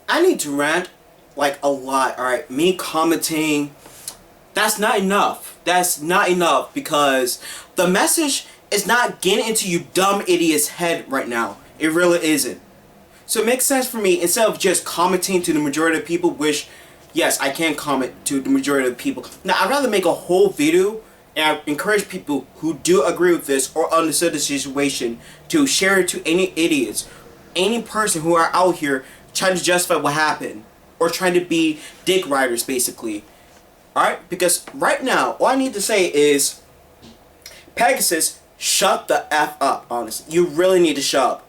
I need to rant like a lot. Alright, me commenting, that's not enough. That's not enough because the message is not getting into you dumb idiot's head right now. It really isn't. So it makes sense for me, instead of just commenting to the majority of people, which, yes, I can comment to the majority of people. Now, I'd rather make a whole video, and I encourage people who do agree with this or understand the situation to share it to any idiots, any person who are out here trying to justify what happened, or trying to be dick riders, basically. Alright? Because right now, all I need to say is, Pegasus, shut the F up, honestly. You really need to shut up.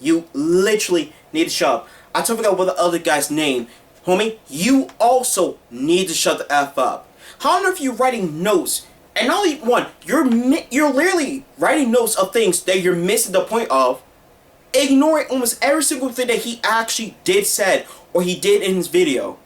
You literally need to shut up. I totally forgot what the other guy's name. Homie, you also need to shut the F up. How on earth are you writing notes? And not only one, you're literally writing notes of things that you're missing the point of, ignoring almost every single thing that he actually did said or he did in his video.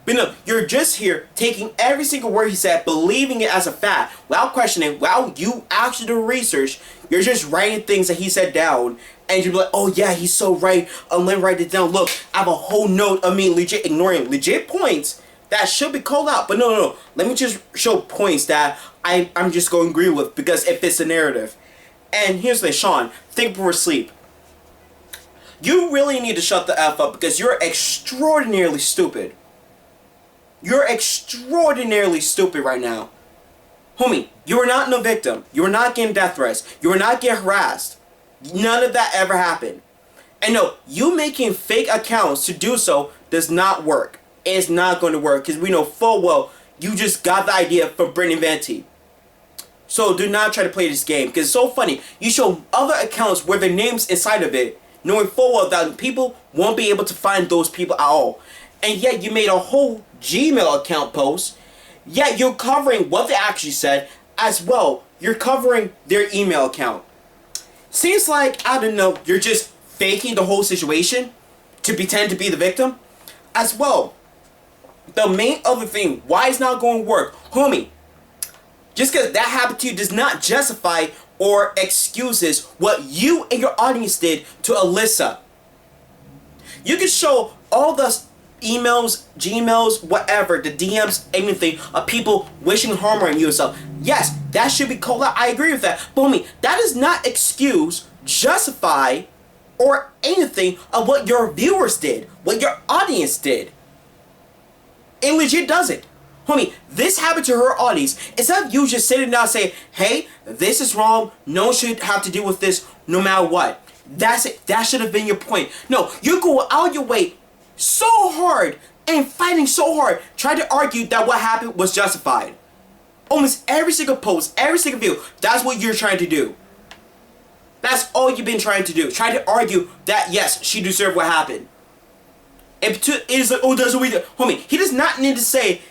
But no, you're just here taking every single word he said, believing it as a fact, without questioning, without you actually doing research. You're just writing things that he said down, and you're like, oh yeah, he's so right, let me write it down. Look, I have a whole note of me legit ignoring legit points that should be called out. But no, let me just show points that I'm just going to agree with because it fits the narrative. And here's the thing, Sean, think before sleep. You really need to shut the F up because you're extraordinarily stupid. You're extraordinarily stupid right now. Homie, you are not no victim. You are not getting death threats. You are not getting harassed. None of that ever happened. And no, you making fake accounts to do so does not work. It's not going to work because we know full well you just got the idea from Brittany Venti. So do not try to play this game because it's so funny. You show other accounts where their names inside of it, knowing full well that people won't be able to find those people at all. And yet you made a whole Gmail account post, yet you're covering what they actually said as well. You're covering their email account. Seems like, I don't know, you're just faking the whole situation to pretend to be the victim as well. The main other thing, why it's not going to work, homie, just because that happened to you does not justify or excuses what you and your audience did to Alyssa. You can show all the emails, Gmails, whatever, the DMs, anything of people wishing harm on you and stuff. Yes, that should be called out. I agree with that. But homie, that does not excuse, justify, or anything of what your viewers did, what your audience did. It legit doesn't. Homie, this happened to her audience. Instead of you just sitting down and saying, hey, this is wrong, no one should have to deal with this no matter what. That's it. That should have been your point. No, you go out your way so hard and fighting so hard trying to argue that what happened was justified. Almost every single post, every single video, that's what you're trying to do. That's all you've been trying to do. Try to argue that yes, she deserved what happened. It is like, oh, that's what we did. Homie, he does not need to say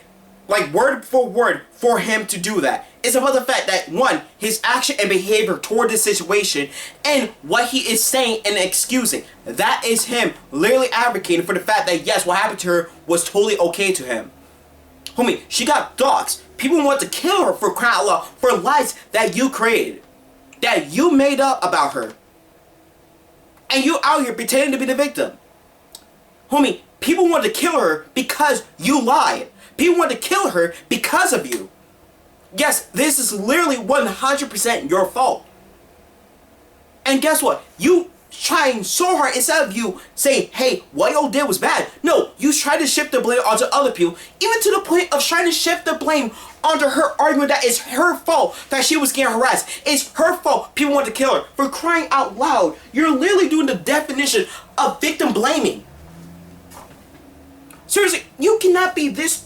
like word for word for him to do that. It's about the fact that one, his action and behavior toward this situation and what he is saying and excusing. That is him literally advocating for the fact that yes, what happened to her was totally okay to him. Homie, she got doxxed. People want to kill her for crying out loud for lies that you created. That you made up about her. And you out here pretending to be the victim. Homie, people want to kill her because you lied. People want to kill her because of you. Yes, this is literally 100% your fault. And guess what? You trying so hard, instead of you saying, hey, what y'all did was bad. No, you try to shift the blame onto other people, even to the point of trying to shift the blame onto her, arguing that it's her fault that she was getting harassed. It's her fault people want to kill her. For crying out loud, you're literally doing the definition of victim blaming. Seriously, you cannot be this...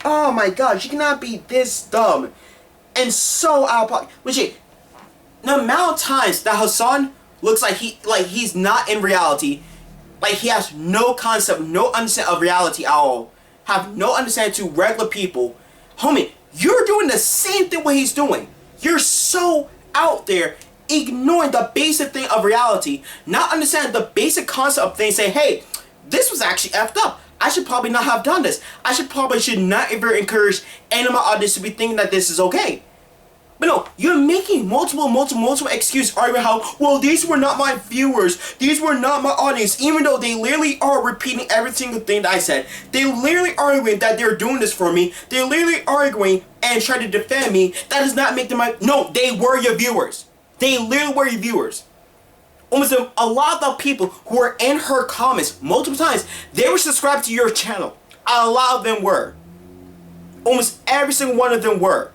Oh my gosh, you cannot be this dumb and so out of pocket. Legit, the amount of times that Hassan looks like he's not in reality, like he has no concept, no understanding of reality at all, have no understanding to regular people. Homie, you're doing the same thing what he's doing. You're so out there ignoring the basic thing of reality, not understanding the basic concept of things, say, hey, this was actually effed up. I should probably not have done this. I should not ever encourage any of my audience to be thinking that this is okay. But no, you're making multiple excuses arguing how, well, these were not my viewers, these were not my audience, even though they literally are repeating every single thing that I said. They literally arguing that they're doing this for me. They're literally arguing and trying to defend me. That does not make them my... No, they were your viewers. They literally were your viewers. Almost a lot of the people who were in her comments multiple times, they were subscribed to your channel. A lot of them were. Almost every single one of them were.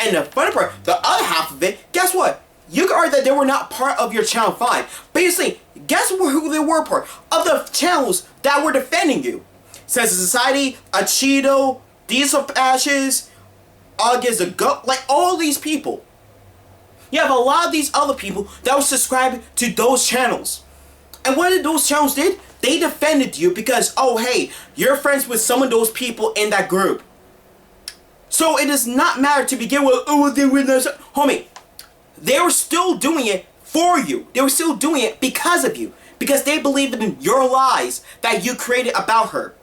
And the funny part, the other half of it, guess what? You could argue that they were not part of your channel, fine. Basically, guess who they were part of the channels that were defending you. Sense of Society, a Cheeto, Diesel Ashes, August a Goat, like all these people. You have a lot of these other people that were subscribed to those channels. And what did those channels did? They defended you because, oh hey, you're friends with some of those people in that group. So it does not matter to begin with, oh, they were not, homie, they were still doing it for you. They were still doing it because of you. Because they believed in your lies that you created about her.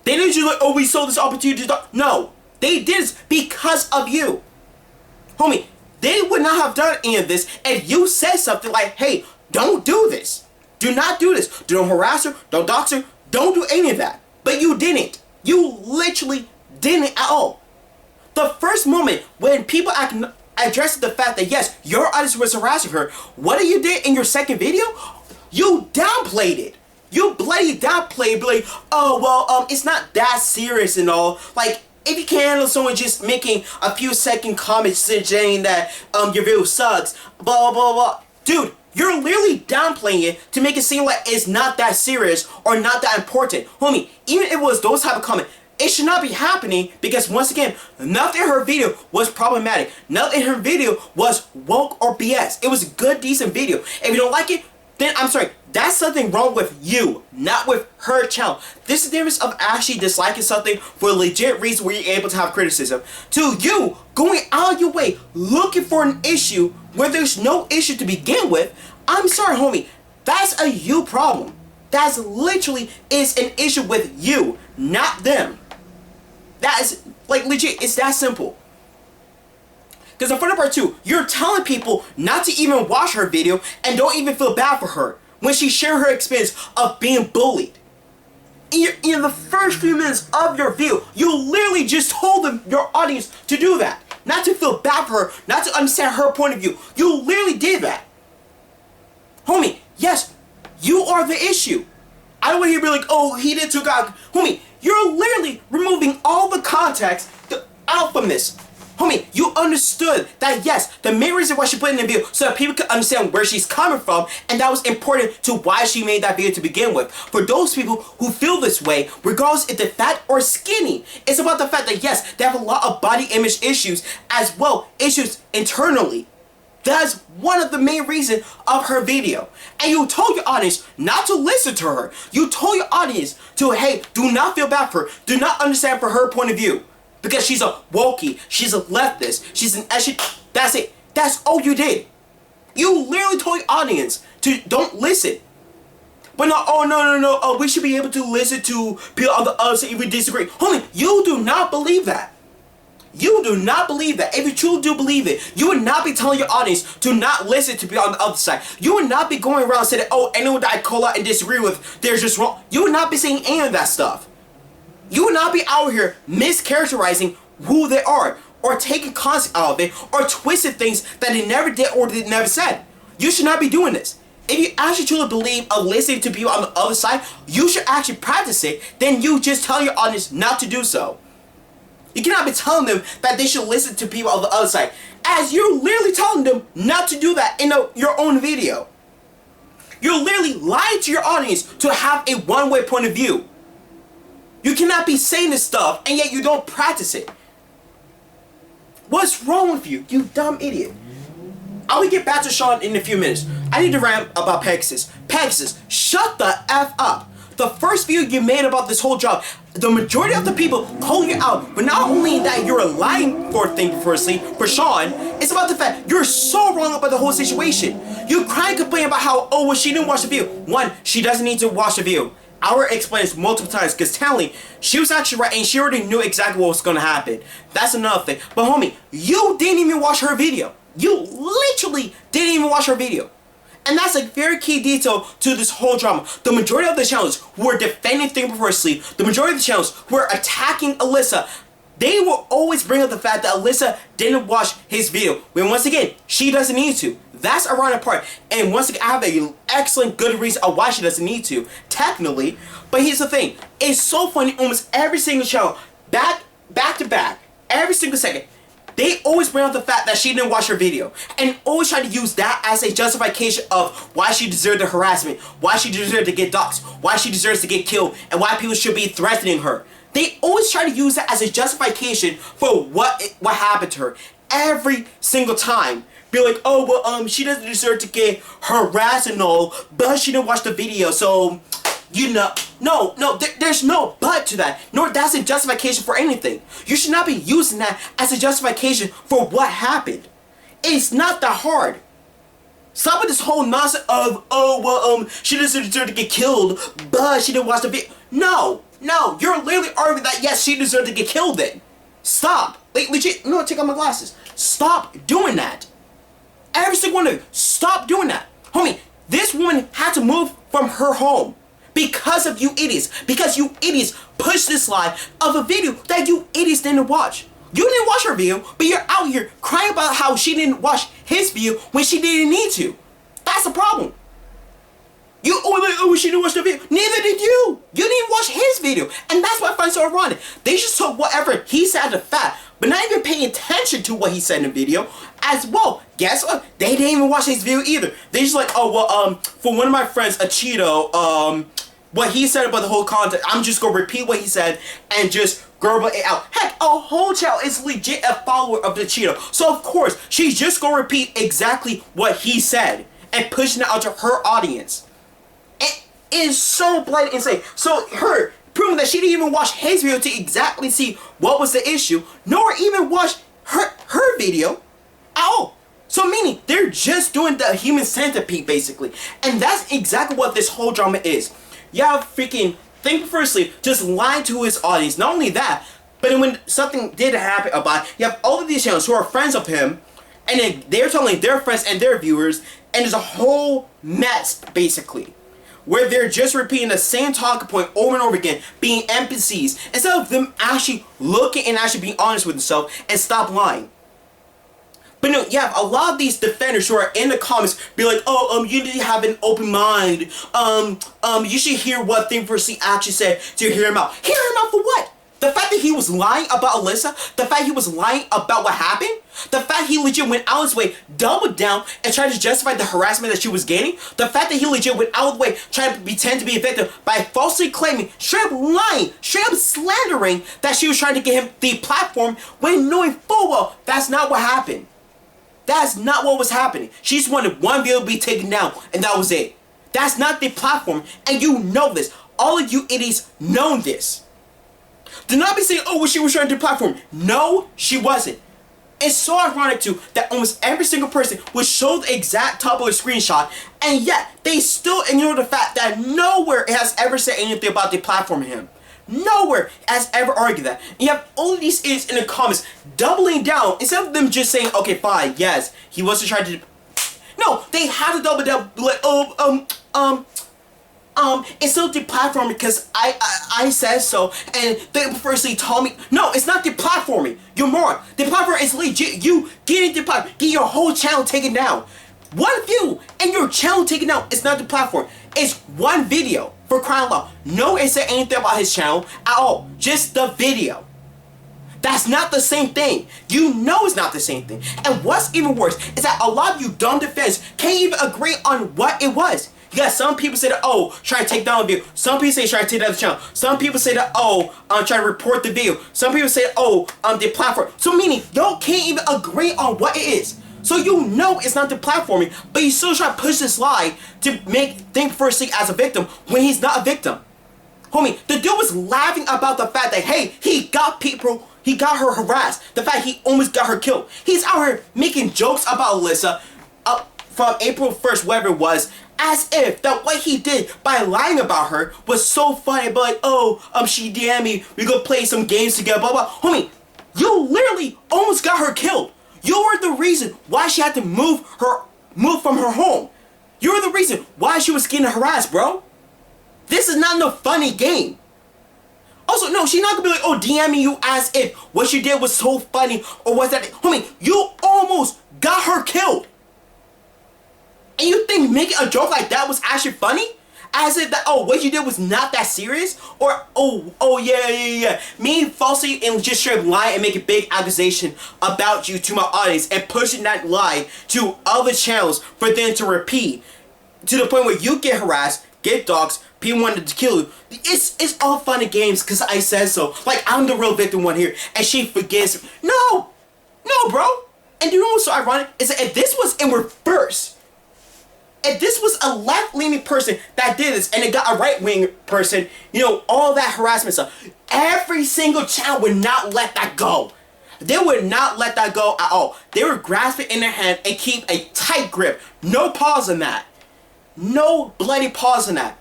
They didn't just like, oh, we saw this opportunity to... No, they did this because of you. Homie, they would not have done any of this if you said something like, hey, don't do this. Do not do this. Don't harass her. Don't dox her. Don't do any of that. But you didn't. You literally didn't at all. The first moment when people addressed the fact that yes, your audience was harassing her, what you did in your second video? You downplayed it. You bloody downplayed, like, oh well, it's not that serious and all. Like, if you can handle someone just making a few second comments saying that your video sucks, blah blah blah, dude, you're literally downplaying it to make it seem like it's not that serious or not that important. Homie, even if it was those type of comments, it should not be happening because once again, nothing in her video was problematic. Nothing in her video was woke or BS. It was a good, decent video. If you don't like it, then I'm sorry. That's something wrong with you, not with her channel. This is the difference of actually disliking something for a legit reason where you're able to have criticism, to you going out of your way looking for an issue where there's no issue to begin with. I'm sorry, homie. That's a you problem. That's literally is an issue with you, not them. That is, like, legit, it's that simple. Because in front of part 2, you're telling people not to even watch her video and don't even feel bad for her when she shared her experience of being bullied. In the first few minutes of your video, you literally just told them, your audience, to do that. Not to feel bad for her, not to understand her point of view. You literally did that. Homie, yes, you are the issue. I don't want to hear you be like, oh, he did too, God. Homie, you're literally removing all the context out from this. Homie, you understood that yes, the main reason why she put it in the video so that people could understand where she's coming from, and that was important to why she made that video to begin with. For those people who feel this way, regardless if they're fat or skinny, it's about the fact that yes, they have a lot of body image issues as well, issues internally. That's one of the main reasons of her video. And you told your audience not to listen to her. You told your audience to, hey, do not feel bad for her. Do not understand for her point of view. Because she's a wokey, she's a leftist, she's an issue. That's it. That's all you did. You literally told your audience to don't listen. But no, oh no, oh, we should be able to listen to people on the other side if we disagree. Homie, you do not believe that. You do not believe that. If you truly do believe it, you would not be telling your audience to not listen to people on the other side. You would not be going around saying, oh, anyone that I call out and disagree with, they're just wrong. You would not be saying any of that stuff. You would not be out here mischaracterizing who they are, or taking concept out of it, or twisting things that they never did or they never said. You should not be doing this. If you actually truly believe of listening to people on the other side, you should actually practice it. Then you just tell your audience not to do so. You cannot be telling them that they should listen to people on the other side, as you're literally telling them not to do that in your own video. You're literally lying to your audience to have a one-way point of view. You cannot be saying this stuff and yet you don't practice it. What's wrong with you, you dumb idiot? I will get back to Sean in a few minutes. I need to rant about Pegasus. Pegasus, shut the F up. The first video you made about this whole job, the majority of the people call you out, but not only that you're lying for a thing, firstly, for Sean, it's about the fact you're so wrong about the whole situation. You cry and complain about how, oh, well, she didn't watch the video. One, she doesn't need to watch the video. I already explained this multiple times because Tally, she was actually right and she already knew exactly what was going to happen. That's another thing. But homie, you didn't even watch her video. You literally didn't even watch her video. And that's a very key detail to this whole drama. The majority of the channels who were defending Think Before Sleep, the majority of the channels who were attacking Alyssa, they will always bring up the fact that Alyssa didn't watch his video. When once again, she doesn't need to. That's a ironic part. And once again, I have an excellent good reason of why she doesn't need to, technically. But here's the thing. It's so funny, almost every single channel, back to back, every single second, they always bring up the fact that she didn't watch her video. And always try to use that as a justification of why she deserved the harassment, why she deserved to get doxxed, why she deserves to get killed, and why people should be threatening her. They always try to use that as a justification for what happened to her. Every single time. Be like, oh, well, she doesn't deserve to get harassed and all, but she didn't watch the video, so, you know. No, there's no but to that. Nor that's a justification for anything. You should not be using that as a justification for what happened. It's not that hard. Stop with this whole nonsense of, oh, well, she doesn't deserve to get killed, but she didn't watch the video. No, you're literally arguing that, yes, she deserved to get killed then. Stop. Like, legit, no, take out my glasses. Stop doing that. Every single one of you, stop doing that. Homie, this woman had to move from her home because of you idiots. Because you idiots pushed this lie of a video that you idiots didn't watch. You didn't watch her video, but you're out here crying about how she didn't watch his video when she didn't need to. That's the problem. She didn't watch the video. Neither did you. You didn't watch his video. And that's what I find so ironic. They just took whatever he said to fact, but not even paying attention to what he said in the video as well. Guess what? They didn't even watch his video either. They just like, oh, well, for one of my friends, a Cheeto, what he said about the whole content, I'm just going to repeat what he said and just garble it out. Heck, a whole channel is legit a follower of the Cheeto. So, of course, she's just going to repeat exactly what he said and pushing it out to her audience. It is so blatant insane. So, her proving that she didn't even watch his video to exactly see what was the issue, nor even watch her video at all. So meaning, they're just doing the human centipede, basically. And that's exactly what this whole drama is. You have freaking Think Before Sleep just lying to his audience. Not only that, but then when something did happen about it, you have all of these channels who are friends of him, and then they're telling their friends and their viewers, and there's a whole mess, basically, where they're just repeating the same talking point over and over again, being NPCs, instead of them actually looking and actually being honest with themselves and stop lying. But no, you have a lot of these defenders who are in the comments be like, oh, you need to have an open mind. You should hear what Think Before Sleep actually said to hear him out. Hear him out for what? The fact that he was lying about Alyssa? The fact he was lying about what happened? The fact he legit went out of his way, doubled down, and tried to justify the harassment that she was getting? The fact that he legit went out of the way, trying to pretend to be a victim by falsely claiming, straight up lying, straight up slandering that she was trying to get him the platform when knowing full well that's not what happened. That's not what was happening. She just wanted one video to be taken down, and that was it. That's not the platform, and you know this. All of you idiots know this. Do not be saying, oh, well, she was trying to do platform. No, she wasn't. It's so ironic, too, that almost every single person would show the exact top of a screenshot, and yet they still ignore the fact that nowhere it has ever said anything about the platform him. Nowhere has ever argued that. And you have all of these idiots in the comments doubling down instead of them just saying, okay, fine, yes, he wasn't trying to. No, they had to double down, like, it's still the platform because I said so, and they firstly told me, no, it's not deplatforming. You're moron. The platform is legit. You get the platform, get your whole channel taken down. One view and your channel taken down. It's not the platform. It's one video. For crying out loud. No one said anything about his channel at all. Just the video. That's not the same thing. You know it's not the same thing. And what's even worse is that a lot of you dumb defenders can't even agree on what it was. You got some people say that, oh, try to take down the video. Some people say try to take down the channel. Some people say that, oh, try to report the video. Some people say, oh, the platform. So meaning, y'all can't even agree on what it is. So you know it's not the platforming, but you still try to push this lie to make Think Before Sleep as a victim when he's not a victim. Homie, the dude was laughing about the fact that, hey, he got her harassed. The fact he almost got her killed. He's out here making jokes about Alyssa from April 1st, whatever it was, as if that what he did by lying about her was so funny. But like, oh, she DM'd me, we go play some games together, blah blah. Homie, you literally almost got her killed. You were the reason why she had to move from her home. You were the reason why she was getting harassed, bro. This is not no funny game. Also, no, she's not gonna be like, oh, DMing you as if what she did was so funny or was that. Homie, you almost got her killed. And you think making a joke like that was actually funny? As if that, oh, what you did was not that serious? Or, oh, yeah. Me falsely and just straight lie and make a big accusation about you to my audience and pushing that lie to other channels for them to repeat. To the point where you get harassed, get doxxed, people wanted to kill you. It's all fun and games because I said so. Like, I'm the real victim one here and she forgets me. No, bro. And you know what's so ironic? Is that if this was in reverse, if this was a left-leaning person that did this and it got a right-wing person, you know, all that harassment stuff, every single channel would not let that go. They would not let that go at all. They would grasp it in their hand and keep a tight grip. No pause in that. No bloody pause in that.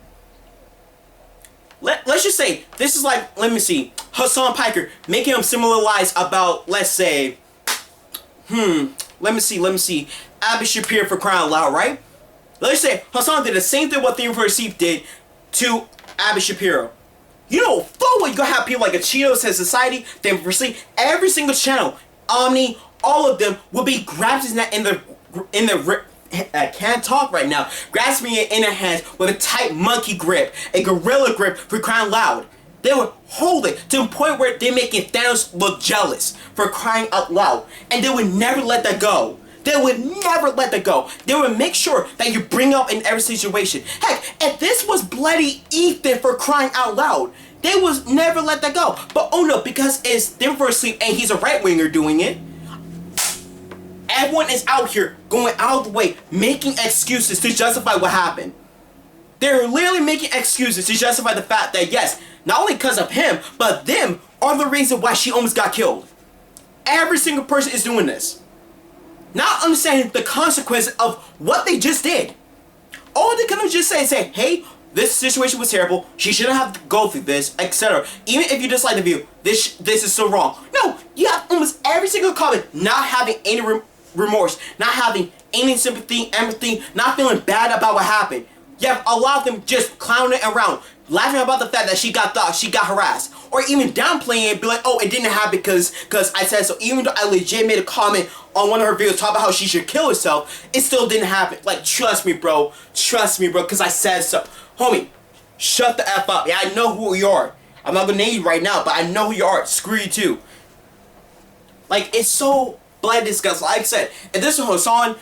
Let's just say, this is like, let me see, Hassan Piker making him similar lies about, let's say, let me see, Abby Shapiro for crying out loud, right? Let's say Hassan did the same thing what the University did to Abby Shapiro. You know, full well you gonna have people like a Cheetos and Society, the University, every single channel, Omni, all of them will be grasping that in the I can't talk right now, grasping it in their hands with a tight monkey grip, a gorilla grip for crying loud. They would hold it to the point where they're making Thanos look jealous for crying out loud, and they would never let that go. They would never let that go. They would make sure that you bring up in every situation. Heck, if this was bloody Ethan for crying out loud, they would never let that go. But oh no, because it's them for asleep and he's a right-winger doing it, everyone is out here going out of the way, making excuses to justify what happened. They're literally making excuses to justify the fact that yes, not only because of him, but them are the reason why she almost got killed. Every single person is doing this. Not understanding the consequences of what they just did. All they could have just say, hey, this situation was terrible, she shouldn't have to go through this, etc. Even if you dislike the view, this is so wrong. No, you have almost every single comment not having any remorse, not having any sympathy, empathy, not feeling bad about what happened. You have a lot of them just clowning around, laughing about the fact that she got doxxed, she got harassed, or even downplaying it, be like, oh, it didn't happen because I said so. Even though I legit made a comment on one of her videos talking about how she should kill herself, it still didn't happen. Like, trust me, bro, because I said so. Homie, shut the F up. Yeah, I know who you are. I'm not gonna name you right now, but I know who you are. Screw you too. Like, it's so bloody disgusting. Like I said, if this was Hassan,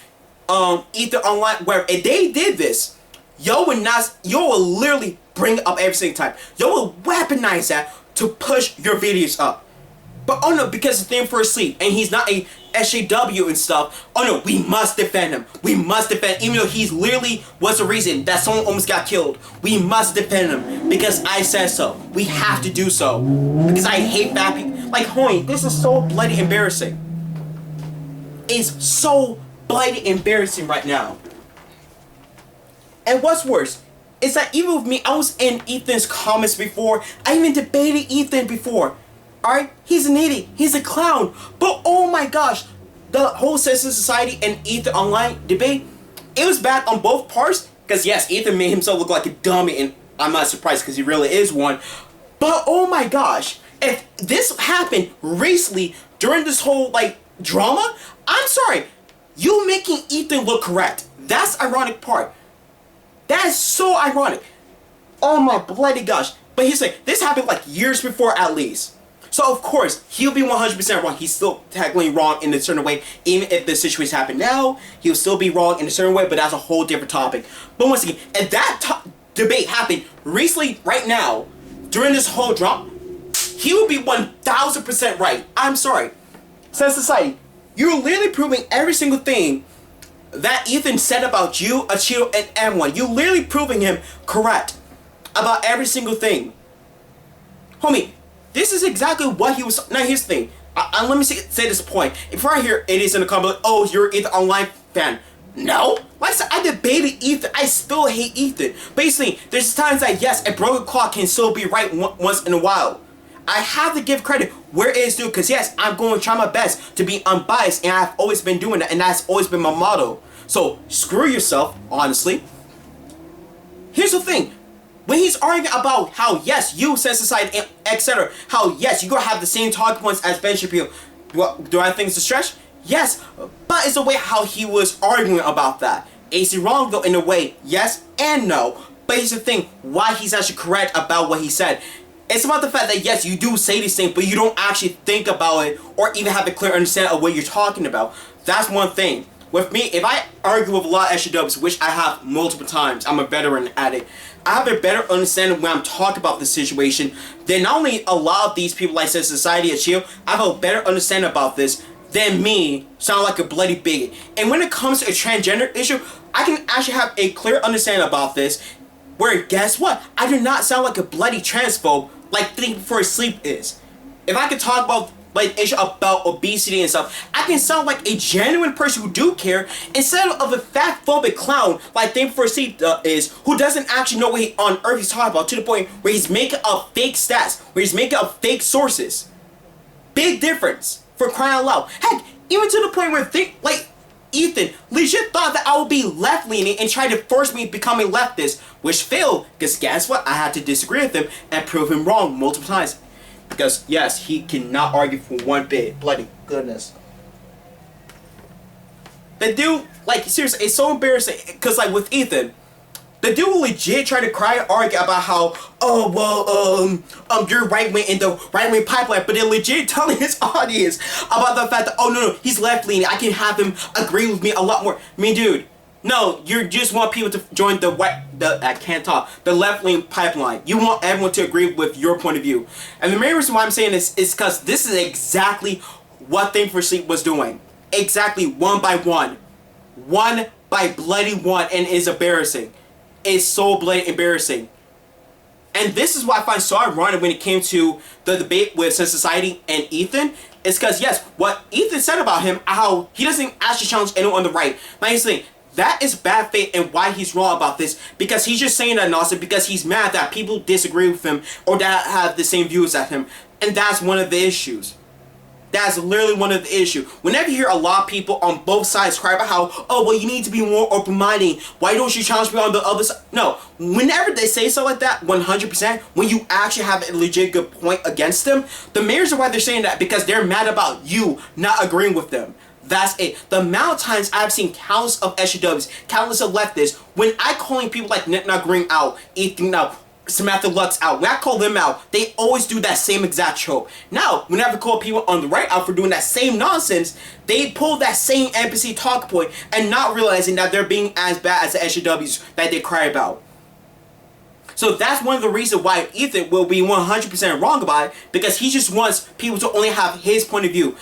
Ether Online, where if they did this, yo will literally bring it up every single time. Yo will weaponize that to push your videos up. But oh no, because it's them for asleep and he's not a SJW and stuff, oh no, we must defend him. We must defend, even though he's literally was the reason that someone almost got killed. We must defend him because I said so. We have to do so. Because I hate bad people. Like, homie, this is so bloody embarrassing. It's so bloody embarrassing right now. And what's worse, is that even with me, I was in Ethan's comments before. I even debated Ethan before. Alright? He's an idiot. He's a clown. But oh my gosh, the whole Citizen Society and Ethan Online debate, it was bad on both parts. Because yes, Ethan made himself look like a dummy, and I'm not surprised because he really is one. But oh my gosh, if this happened recently during this whole like drama, I'm sorry, you making Ethan look correct. That's the ironic part. That is so ironic. Oh my bloody gosh. But he's like, this happened like years before at least. So of course, he'll be 100% wrong. He's still technically wrong in a certain way. Even if the situation happened now, he'll still be wrong in a certain way, but that's a whole different topic. But once again, if that debate happened recently, right now, during this whole drama, he will be 1000% right. I'm sorry. Sense Society, you're literally proving every single thing that Ethan said about you, Achille, and everyone. You literally proving him correct about every single thing. Homie, this is exactly what he was. Now here's the thing. Let me say this point. Before I hear it is in the comment, like, oh, you're Ethan Online fan. No, Like I said, I debated Ethan. I still hate Ethan. Basically, there's times that yes, a broken clock can still be right once in a while. I have to give credit where it is due, because yes, I'm going to try my best to be unbiased, and I've always been doing that, and that's always been my motto. So screw yourself, honestly. Here's the thing. When he's arguing about how yes, you, sense society, etc., how yes, you're going to have the same talking points as Ben Shapiro, do I think it's a stretch? Yes, but it's the way how he was arguing about that. Is he wrong though in a way? Yes and no. But here's the thing, why he's actually correct about what he said. It's about the fact that yes, you do say these things, but you don't actually think about it or even have a clear understanding of what you're talking about. That's one thing. With me, if I argue with a lot of SJWs, which I have multiple times, I'm a veteran at it, I have a better understanding when I'm talking about the situation than not only a lot of these people like said society and chill, I have a better understanding about this than me sound like a bloody bigot. And when it comes to a transgender issue, I can actually have a clear understanding about this, where guess what? I do not sound like a bloody transphobe like Think Before Sleep is. If I could talk about like issue about obesity and stuff, I can sound like a genuine person who do care instead of a fat phobic clown like Think Before Sleep is, who doesn't actually know what on earth he's talking about, to the point where he's making up fake stats, where he's making up fake sources. Big difference, for crying out loud. Heck, even to the point where Ethan legit thought that I would be left-leaning and try to force me to become a leftist, which failed, because guess what? I had to disagree with him and prove him wrong multiple times. Because, yes, he cannot argue for one bit. Bloody goodness. The dude, like, seriously, it's so embarrassing, because, like, with Ethan, the dude will legit try to cry and argue about how, oh, well, you're right-wing in the right-wing pipeline, but they're legit telling his audience about the fact that, oh, no, he's left-leaning, I can have him agree with me a lot more. I mean, dude, no, you just want people to join the left-leaning pipeline. You want everyone to agree with your point of view. And the main reason why I'm saying this is because this is exactly what Think for Sleep was doing. Exactly, one by one. One by bloody one, and it's embarrassing. It's so blatant embarrassing. And this is what I find so ironic when it came to the debate with Sense Society and Ethan. It's because, yes, what Ethan said about him, how he doesn't actually challenge anyone on the right. Like he's saying, that is bad faith and why he's wrong about this. Because he's just saying that nonsense because he's mad that people disagree with him or that have the same views as him. And that's one of the issues. That's literally one of the issues. Whenever you hear a lot of people on both sides cry about how, oh, well, you need to be more open-minded. Why don't you challenge me on the other side? No. Whenever they say something like that, 100%, when you actually have a legit good point against them, the main reason why they're saying that because they're mad about you not agreeing with them. That's it. The amount of times I've seen countless of SJWs, countless of leftists, when I calling people like Nick not agreeing out, Ethan out, Samantha Lux out, when I call them out, they always do that same exact trope. Now, whenever I call people on the right out for doing that same nonsense, they pull that same empathy talk point and not realizing that they're being as bad as the SJWs that they cry about. So that's one of the reasons why Ethan will be 100% wrong about it, because he just wants people to only have his point of view.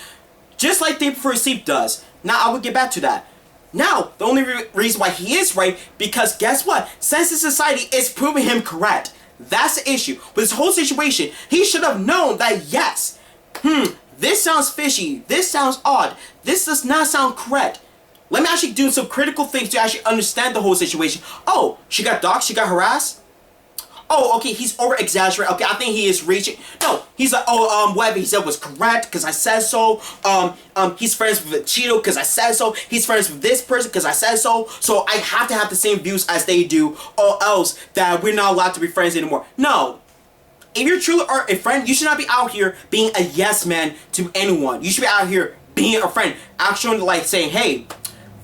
Just like Think Before Sleep does. Now, I will get back to that. Now, the only reason why he is right, because guess what? Sense and Society is proving him correct. That's the issue. With this whole situation, he should have known that yes, this sounds fishy, this sounds odd, this does not sound correct. Let me actually do some critical things to actually understand the whole situation. Oh, she got doxxed, she got harassed? Oh, okay, he's over-exaggerating. Okay, I think he is reaching. No, he's like, oh, whatever he said was correct because I said so. He's friends with Cheeto because I said so. He's friends with this person because I said so. So I have to have the same views as they do, or else that we're not allowed to be friends anymore. No. If you're truly a friend, you should not be out here being a yes man to anyone. You should be out here being a friend. Actually, like saying, hey,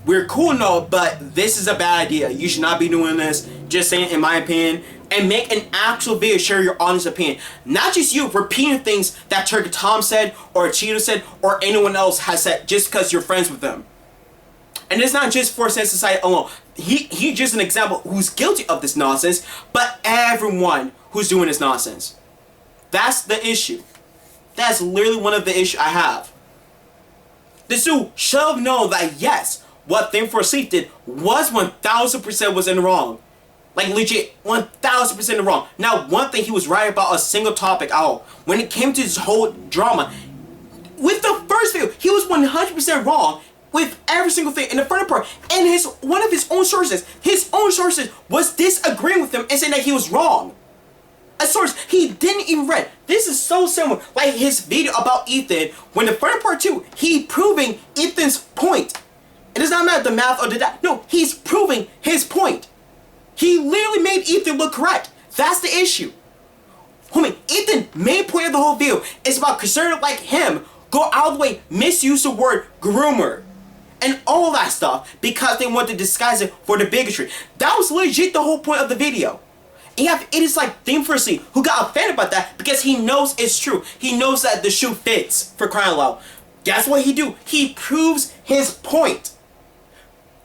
we're cool and all, but this is a bad idea. You should not be doing this. Just saying, in my opinion. And make an actual video, share your honest opinion. Not just you repeating things that Turkey Tom said, or Cheeto said, or anyone else has said, just because you're friends with them. And it's not just for Sense Society alone. He's just an example who's guilty of this nonsense, but everyone who's doing this nonsense. That's the issue. That's literally one of the issues I have. This dude should have known that yes, what Think for Sleep did was 1000% was in the wrong. Like legit, 1000% in the wrong. Now, one thing he was right about a single topic at all. When it came to this whole drama, with the first video, he was 100% wrong. with every single thing in the front part, and one of his own sources was disagreeing with him and saying that he was wrong. A source he didn't even read. This is so similar, like his video about Ethan, when the front part 2, he proving Ethan's point. It does not matter the math or the data. No, he's proving his point. He literally made Ethan look correct. That's the issue. Homie, Ethan, main point of the whole video is about conservative like him go out of the way, misuse the word groomer and all that stuff because they want to disguise it for the bigotry. That was legit the whole point of the video. And you have idiots like Theme Firstly who got offended about that because he knows it's true. He knows that the shoe fits, for crying out loud. Guess what he do? He proves his point.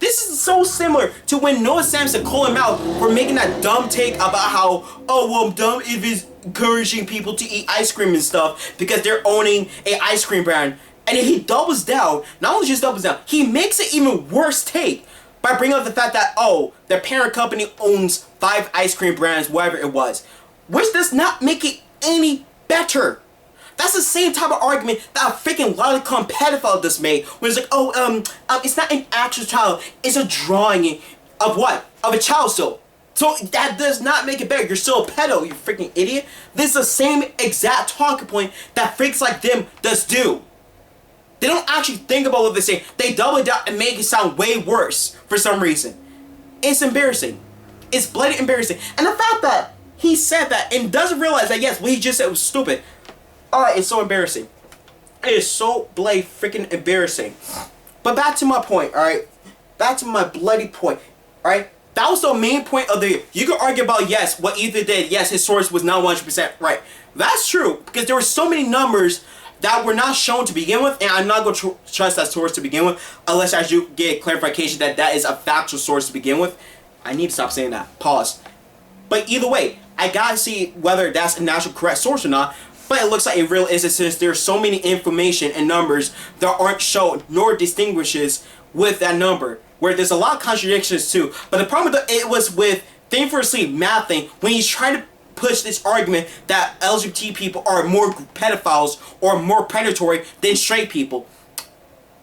This is so similar to when Noah Samson called him out for making that dumb take about how, oh, well, I'm dumb if he's encouraging people to eat ice cream and stuff because they're owning a ice cream brand. And then he doubles down, not only just doubles down, he makes it even worse take by bringing up the fact that, oh, their parent company owns 5 ice cream brands, whatever it was. Which does not make it any better. That's the same type of argument that a freaking lolicon pedophile just made. When it's like, oh, it's not an actual child. It's a drawing of what? Of a child still. So that does not make it better. You're still a pedo, you freaking idiot. This is the same exact talking point that freaks like them does do. They don't actually think about what they say. They double it down and make it sound way worse for some reason. It's embarrassing. It's bloody embarrassing. And the fact that he said that and doesn't realize that, yes, what he just said was stupid. It's so embarrassing. It is so bloody freaking embarrassing. But back to my point, alright? Back to my bloody point, alright? That was the main point of the video. You can argue about, yes, what Ethan did. Yes, his source was not 100% right. That's true, because there were so many numbers that were not shown to begin with, and I'm not going to trust that source to begin with, unless I do get clarification that that is a factual source to begin with. I need to stop saying that. Pause. But either way, I gotta see whether that's an actual correct source or not. But it looks like it really isn't, since there's so many information and numbers that aren't shown nor distinguishes with that number, where there's a lot of contradictions too. But the problem with it was with Thing for Sleep mathing, when he's trying to push this argument that LGBT people are more pedophiles or more predatory than straight people,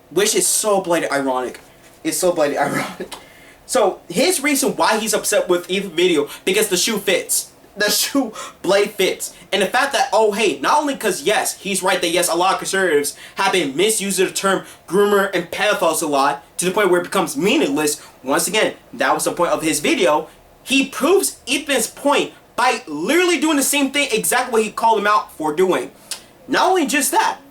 which is so bloody ironic. It's so bloody ironic. So his reason why he's upset with either video, because the shoe fits. The shoe blade fits. And the fact that, oh hey, not only because yes, he's right that yes, a lot of conservatives have been misusing the term groomer and pedophiles a lot, to the point where it becomes meaningless. Once again, that was the point of his video. He proves Ethan's point by literally doing the same thing, exactly what he called him out for doing. Not only just that,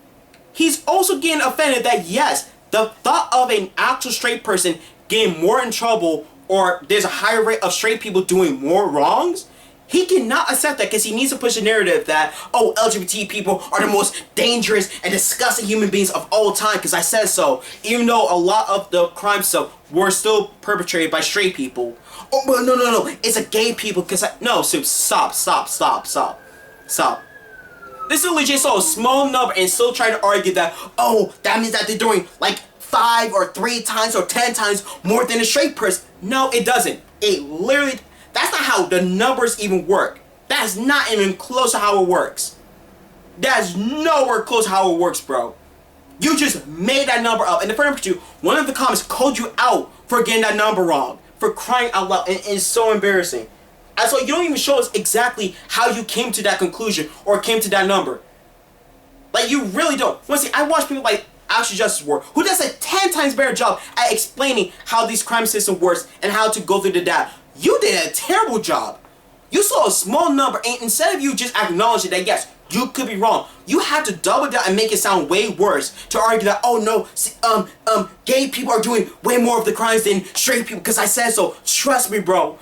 he's also getting offended that yes, the thought of an actual straight person getting more in trouble, or there's a higher rate of straight people doing more wrongs, he cannot accept that, because he needs to push a narrative that, oh, LGBT people are the most dangerous and disgusting human beings of all time, because I said so, even though a lot of the crime stuff were still perpetrated by straight people. Oh, well, no, it's a gay people, because no, so stop. This is legit so a small number and still trying to argue that, oh, that means that they're doing like 5 or 3 times or 10 times more than a straight person. No, it doesn't. It literally... That's not how the numbers even work. That's not even close to how it works. That's nowhere close to how it works, bro. You just made that number up. And the first two, one of the comments called you out for getting that number wrong. For crying out loud. And it's so embarrassing. And so you don't even show us exactly how you came to that conclusion or came to that number. Like, you really don't. Once I watch people like Actual Justice War, who does a 10 times better job at explaining how these crime system works and how to go through the data. You did a terrible job. You saw a small number, and instead of you just acknowledging that yes, you could be wrong, you had to double down and make it sound way worse to argue that, oh no, gay people are doing way more of the crimes than straight people because I said so. Trust me, bro.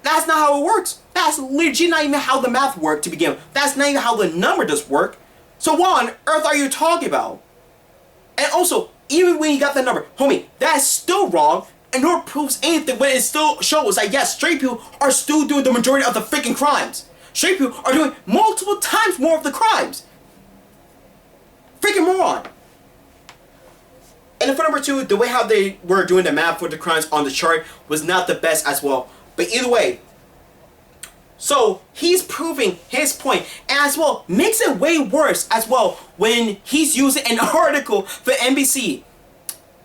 That's not how it works. That's legit not even how the math works to begin with. That's not even how the number does work. So what on earth are you talking about? And also, even when you got that number, homie, that's still wrong. And nor proves anything when it still shows that yes, straight people are still doing the majority of the freaking crimes. Straight people are doing multiple times more of the crimes. Freaking moron. And for number 2, the way how they were doing the math for the crimes on the chart was not the best as well. But either way, so he's proving his point, and as well makes it way worse as well when he's using an article for NBC.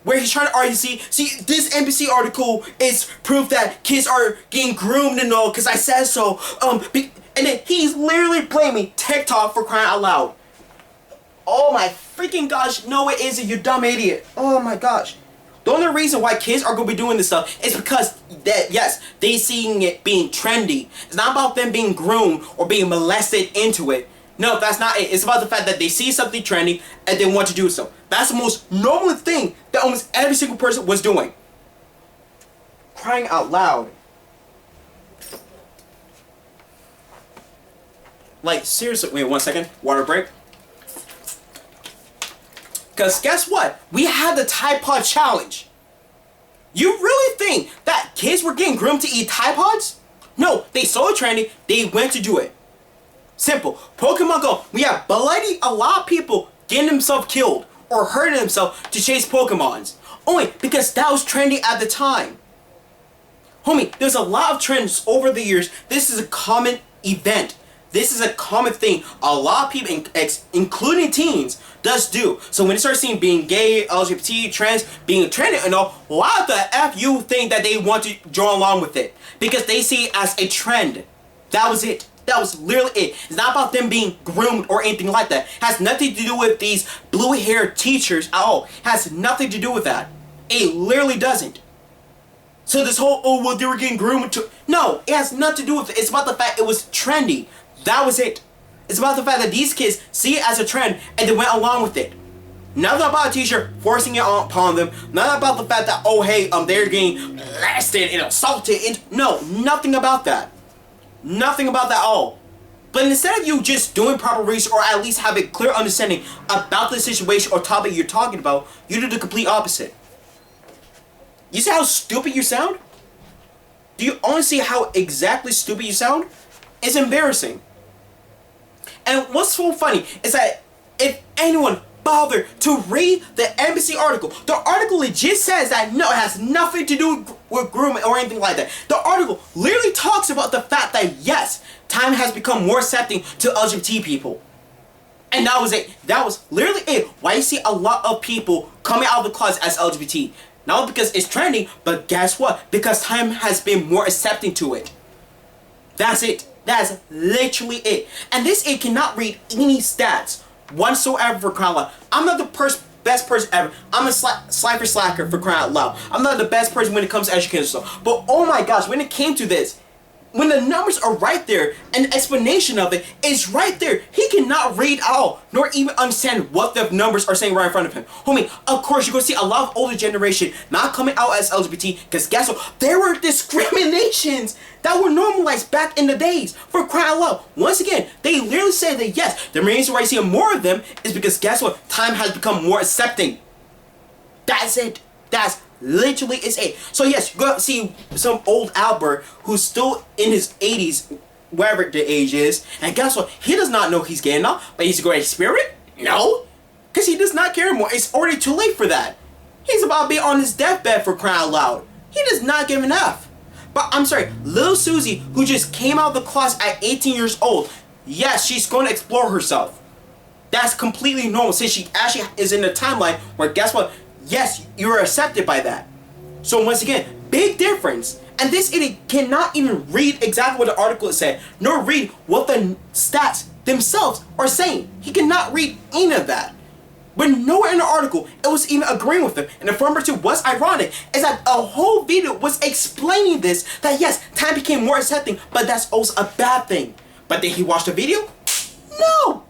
where he's trying to argue, see, this NBC article is proof that kids are getting groomed and all, because I said so. And then he's literally blaming TikTok for crying out loud. Oh my freaking gosh, no it isn't, you dumb idiot. Oh my gosh. The only reason why kids are going to be doing this stuff is because that, yes, they seeing it being trendy. It's not about them being groomed or being molested into it. No, that's not it. It's about the fact that they see something trendy and they want to do so. That's the most normal thing that almost every single person was doing. Crying out loud. Like, seriously, wait 1 second. Water break. Because guess what? We had the Tide Pod Challenge. You really think that kids were getting groomed to eat Tide Pods? No, they saw it trendy, they went to do it. Simple. Pokemon Go, we have bloody a lot of people getting themselves killed or hurting themselves to chase Pokemons. Only because that was trendy at the time. Homie, there's a lot of trends over the years. This is a common event. This is a common thing a lot of people, including teens, does do. So when you start seeing being gay, LGBT, trans, being trendy and all, why the F you think that they want to join along with it? Because they see it as a trend. That was it. That was literally it. It's not about them being groomed or anything like that. It has nothing to do with these blue-haired teachers at all. It has nothing to do with that. It literally doesn't. So this whole, oh, well, they were getting groomed to... No, it has nothing to do with it. It's about the fact it was trendy. That was it. It's about the fact that these kids see it as a trend and they went along with it. Nothing about a teacher forcing it upon them. Nothing about the fact that, oh, hey, they're getting blasted and assaulted. And no, nothing about that. Nothing about that at all. But instead of you just doing proper research or at least have a clear understanding about the situation or topic you're talking about, you do the complete opposite. You see how stupid you sound? Do you only see how exactly stupid you sound? It's embarrassing. And what's so funny is that if anyone bothered to read the NBC article, the article legit says that no, it has nothing to do with grooming or anything like that. The article literally talks about the fact that yes, time has become more accepting to LGBT people. And that was it. That was literally it. Why you see a lot of people coming out of the closet as LGBT. Not because it's trendy, but guess what? Because time has been more accepting to it. That's it. That's literally it. And this it cannot read any stats whatsoever for crying out loud. I'm not the best person ever. I'm a slifer slacker for crying out loud. I'm not the best person when it comes to education stuff. But oh my gosh, when it came to this, when the numbers are right there and the explanation of it is right there, he cannot read at all, nor even understand what the numbers are saying right in front of him. Homie, of course you're going to see a lot of older generation not coming out as LGBT, because guess what? There were discriminations that were normalized back in the days for crying out loud. Once again, they literally say that yes, the reason why you see more of them is because guess what? Time has become more accepting. That's it. That's literally is it. So yes, you go see some old Albert who's still in his 80s, wherever the age is, and guess what? He does not know he's gay enough, but he's a great spirit? No, because he does not care anymore. It's already too late for that. He's about to be on his deathbed for crying out loud. He does not give enough. But I'm sorry, little Susie, who just came out of the closet at 18 years old, yes, she's going to explore herself. That's completely normal since she actually is in a timeline where guess what? Yes, you're accepted by that. So once again, big difference. And this idiot cannot even read exactly what the article said, nor read what the stats themselves are saying. He cannot read any of that. But nowhere in the article it was even agreeing with them. And the number two, what's ironic is that a whole video was explaining this, that yes, time became more accepting, but that's also a bad thing. But did he watch the video? No!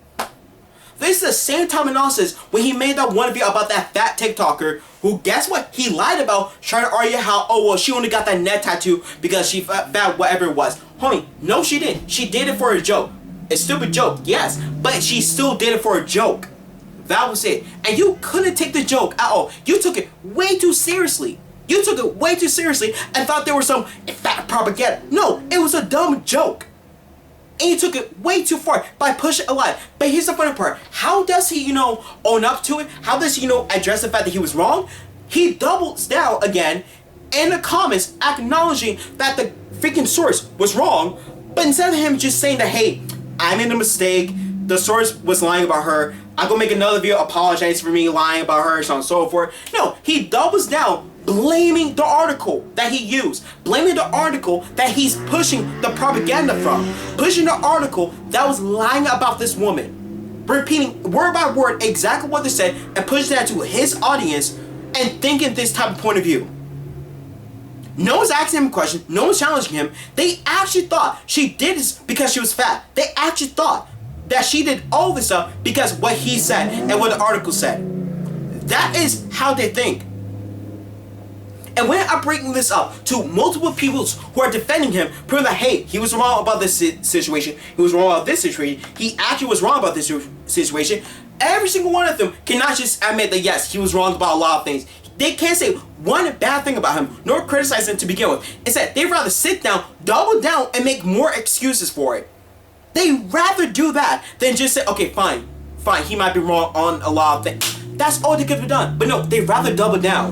This is the same time analysis when he made that one video about that fat TikToker who, guess what? He lied about, trying to argue how, oh, well, she only got that neck tattoo because she fat, whatever it was. Homie, no, she didn't. She did it for a joke. A stupid joke, yes, but she still did it for a joke. That was it. And you couldn't take the joke at all. You took it way too seriously. You took it way too seriously and thought there was some fat propaganda. No, it was a dumb joke. And he took it way too far by pushing a lot. But here's the funny part. How does he, own up to it? How does he, address the fact that he was wrong? He doubles down again in the comments acknowledging that the freaking source was wrong. But instead of him just saying that, hey, I made a mistake, the source was lying about her, I'm gonna make another video apologizing for me lying about her, so on and so forth. No, he doubles down, blaming the article that he used, blaming the article that he's pushing the propaganda from, pushing the article that was lying about this woman, repeating word by word exactly what they said and pushing that to his audience and thinking this type of point of view. No one's asking him a question, no one's challenging him. They actually thought she did this because she was fat. They actually thought that she did all this stuff because what he said and what the article said. That is how they think. And when I'm breaking this up to multiple people who are defending him, proving that, hey, he was wrong about this situation, he was wrong about this situation, he actually was wrong about this situation, every single one of them cannot just admit that, yes, he was wrong about a lot of things. They can't say one bad thing about him, nor criticize him to begin with. Instead, they'd rather sit down, double down, and make more excuses for it. They'd rather do that than just say, okay, fine, he might be wrong on a lot of things. That's all they could have done. But no, they'd rather double down.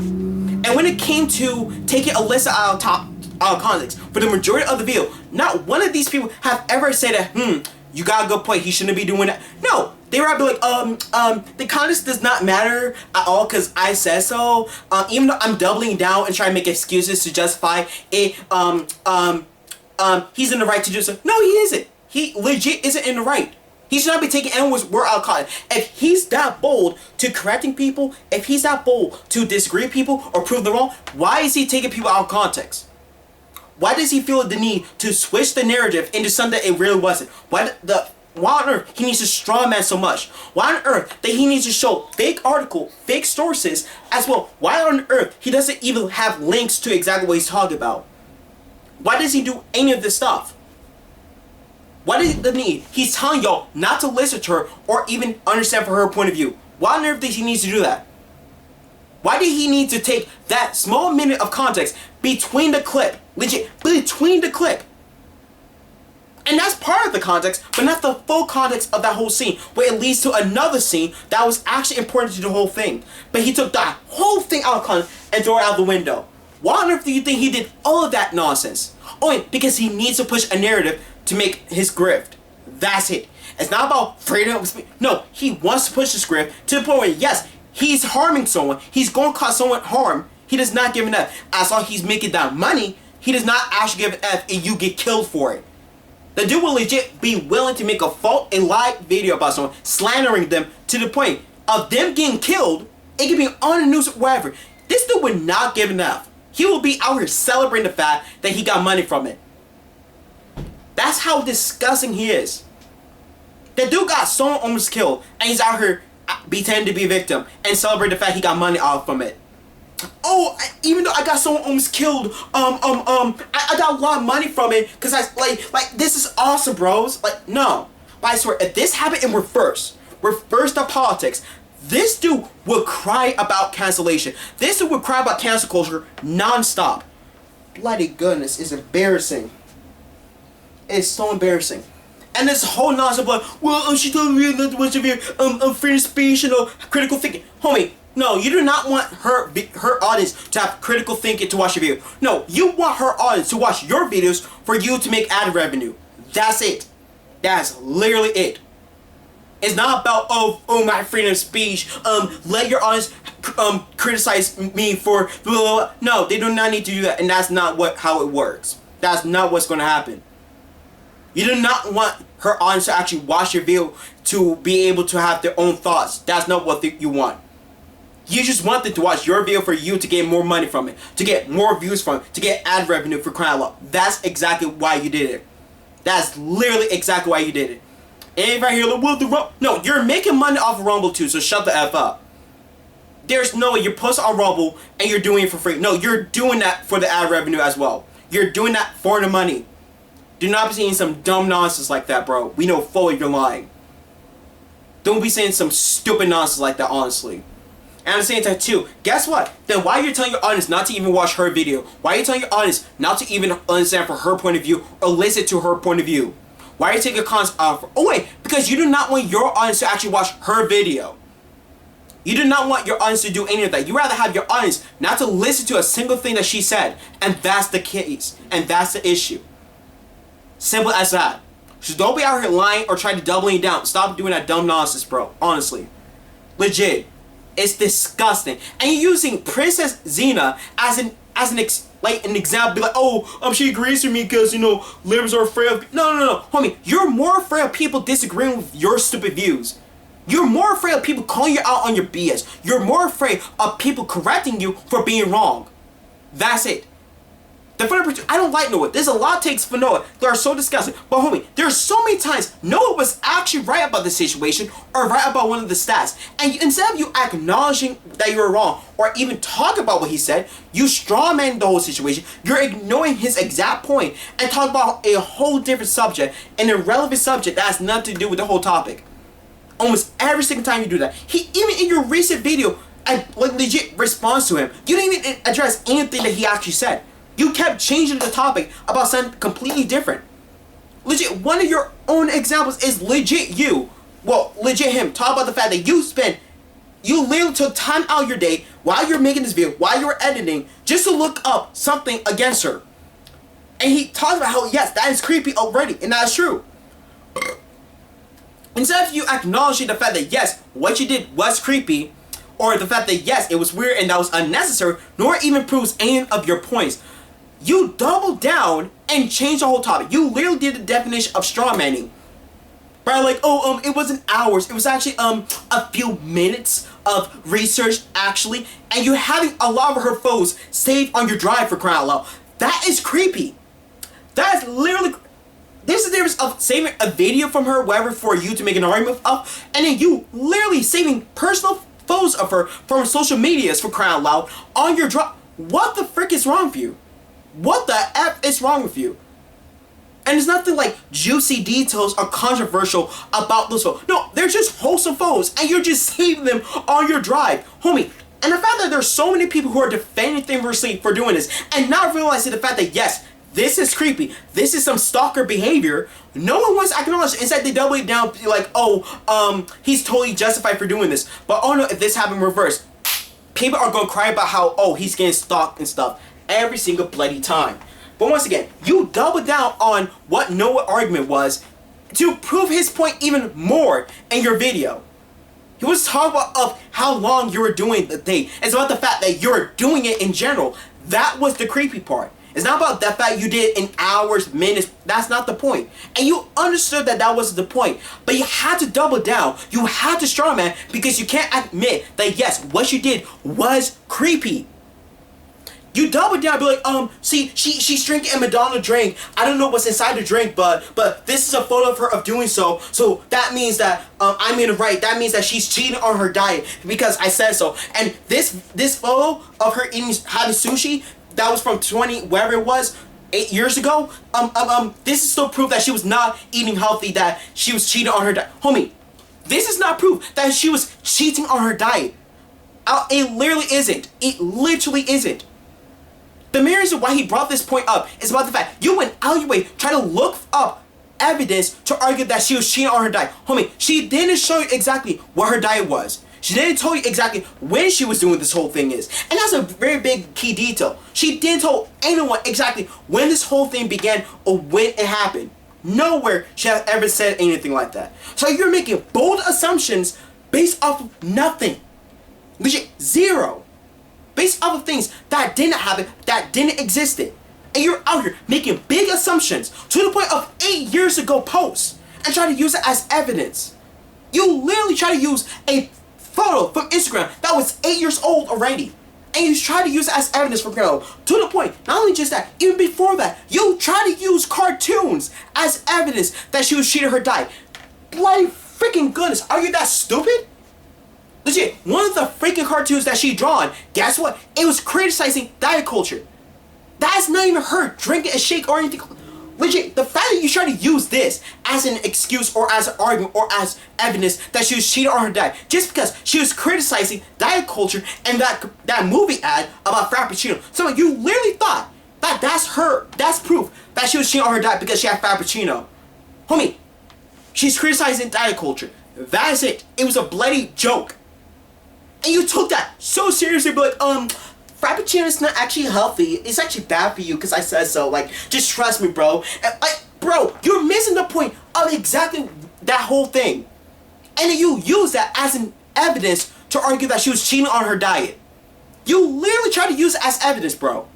And when it came to taking Alyssa out of context, for the majority of the video, not one of these people have ever said that, you got a good point, he shouldn't be doing that. No, they were like, the context does not matter at all because I said so. Even though I'm doubling down and trying to make excuses to justify it, he's in the right to do so. No, he isn't. He legit isn't in the right. He should not be taking anyone's word out of context. If he's that bold to correcting people, if he's that bold to disagree with people or prove them wrong, why is he taking people out of context? Why does he feel the need to switch the narrative into something it really wasn't? Why on earth he needs to strawman so much? Why on earth that he needs to show fake article, fake sources as well? Why on earth he doesn't even have links to exactly what he's talking about? Why does he do any of this stuff? What is the need? He's telling y'all not to listen to her or even understand from her point of view. Why on earth does he need to do that? Why did he need to take that small minute of context between the clip? Legit, between the clip. And that's part of the context, but not the full context of that whole scene, where it leads to another scene that was actually important to the whole thing. But he took that whole thing out of context and threw it out the window. Why on earth do you think he did all of that nonsense? Only because he needs to push a narrative to make his grift. That's it. It's not about freedom of speech. No, he wants to push the script to the point where, yes, he's harming someone. He's going to cause someone harm. He does not give an F. As long as he's making that money, he does not actually give an F and you get killed for it. The dude will legit be willing to make a fault and lie video about someone, slandering them to the point of them getting killed. It could be on the news or whatever. This dude would not give an F. He will be out here celebrating the fact that he got money from it. That's how disgusting he is. The dude got someone almost killed, and he's out here pretending to be a victim and celebrate the fact he got money off from it. Oh, even though I got someone almost killed, I got a lot of money from it because I like this is awesome, bros. Like, no, but I swear, if this happened in reverse the politics, this dude would cry about cancellation. This dude would cry about cancel culture non-stop. Bloody goodness, it's embarrassing. It's so embarrassing. And this whole nonsense about, well, she told me that was severe, freedom of speech and critical thinking. Homie, no, you do not want her audience to have critical thinking to watch your video. No, you want her audience to watch your videos for you to make ad revenue. That's it. That's literally it. It's not about, oh, my freedom of speech, let your audience criticize me for blah, blah, blah. No, they do not need to do that, and that's not how it works. That's not what's going to happen. You do not want her audience to actually watch your video to be able to have their own thoughts. That's not what you want. You just want them to watch your video for you to get more money from it, to get more views from it, to get ad revenue for crying out loud. That's exactly why you did it. That's literally exactly why you did it. And if I hear like, well, the Rumble, no, you're making money off of Rumble too, so shut the F up. There's no way you're posting on Rumble and you're doing it for free. No, you're doing that for the ad revenue as well. You're doing that for the money. Do not be saying some dumb nonsense like that, bro. We know fully you're lying. Don't be saying some stupid nonsense like that, honestly. And at the same time, too, guess what? Then why are you telling your audience not to even watch her video? Why are you telling your audience not to even understand from her point of view or listen to her point of view? Why are you taking a concept off? Oh, wait, because you do not want your audience to actually watch her video. You do not want your audience to do any of that. You rather have your audience not to listen to a single thing that she said. And that's the case. And that's the issue. Simple as that. So don't be out here lying or trying to doubling down. Stop doing that dumb nonsense, bro. Honestly. Legit. It's disgusting. And you're using Princess Xena as an example. Be like, oh, she agrees with me because, you know, liberals are afraid of... No. Homie, you're more afraid of people disagreeing with your stupid views. You're more afraid of people calling you out on your BS. You're more afraid of people correcting you for being wrong. That's it. The funny part, I don't like Noah. There's a lot of takes for Noah that are so disgusting. But homie, there's so many times Noah was actually right about the situation or right about one of the stats. And instead of you acknowledging that you were wrong or even talk about what he said, you strawman the whole situation. You're ignoring his exact point and talk about a whole different subject, an irrelevant subject that has nothing to do with the whole topic. Almost every single time you do that. He, even in your recent video, legit responds to him. You didn't even address anything that he actually said. You kept changing the topic about something completely different. Legit, one of your own examples is legit you. Well, legit him. Talk about the fact that you literally took time out of your day while you're making this video, while you're editing, just to look up something against her. And he talks about how, yes, that is creepy already, and that is true. Instead of you acknowledging the fact that, yes, what you did was creepy, or the fact that, yes, it was weird and that was unnecessary, nor even proves any of your points, you doubled down and changed the whole topic. You literally did the definition of strawmanning. Right, like, oh, it wasn't hours. It was actually, a few minutes of research, actually. And you're having a lot of her photos saved on your drive, for crying out loud. That is creepy. That is literally... There's a difference of saving a video from her, whatever, for you to make an argument of, and then you literally saving personal photos of her from social medias, for crying out loud, on your drive. What the frick is wrong with you? What the F is wrong with you? And there's nothing like juicy details or controversial about those photos. No, they're just wholesome photos, and you're just saving them on your drive. Homie, and the fact that there's so many people who are defending things for doing this, and not realizing the fact that, yes, this is creepy, this is some stalker behavior, no one wants to acknowledge it. Instead, they double it down, like, oh, he's totally justified for doing this. But oh no, if this happened reverse, people are gonna cry about how, oh, he's getting stalked and stuff every single bloody time. But once again, you double down on what Noah's argument was to prove his point even more in your video. He was talking about of how long you were doing the thing. It's about the fact that you're doing it in general. That was the creepy part. It's not about the fact you did it in hours, minutes. That's not the point. And you understood that that wasn't the point. But you had to double down. You had to strawman because you can't admit that, yes, what you did was creepy. You double down, be like, see, she's drinking a Madonna drink. I don't know what's inside the drink, but this is a photo of her of doing so. So that means that I'm in the right. That means that she's cheating on her diet because I said so. And this photo of her having sushi, that was from 8 years ago. This is still proof that she was not eating healthy, that she was cheating on her diet. Homie, this is not proof that she was cheating on her diet. It literally isn't. It literally isn't. The main reason why he brought this point up is about the fact you went out your way trying to look up evidence to argue that she was cheating on her diet. Homie, she didn't show you exactly what her diet was. She didn't tell you exactly when she was doing this whole thing is. And that's a very big key detail. She didn't tell anyone exactly when this whole thing began or when it happened. Nowhere she has ever said anything like that. So you're making bold assumptions based off of nothing. Legit, zero. Based off of things that didn't happen, that didn't exist. And you're out here making big assumptions to the point of 8 years ago posts and try to use it as evidence. You literally try to use a photo from Instagram that was 8 years old already. And you try to use it as evidence for Carol. To the point, not only just that, even before that, you try to use cartoons as evidence that she was cheating her diet. Bloody freaking goodness, are you that stupid? Legit, one of the freaking cartoons that she drawn, guess what? It was criticizing diet culture. That's not even her drinking a shake or anything. Legit, the fact that you try to use this as an excuse or as an argument or as evidence that she was cheating on her diet just because she was criticizing diet culture and that movie ad about Frappuccino. So you literally thought that that's proof that she was cheating on her diet because she had Frappuccino. Homie, she's criticizing diet culture. That is it. It was a bloody joke. And you took that so seriously, but Frappuccino is not actually healthy. It's actually bad for you because I said so. Like, just trust me, bro. And, bro, you're missing the point of exactly that whole thing. And then you use that as an evidence to argue that she was cheating on her diet. You literally try to use it as evidence, bro.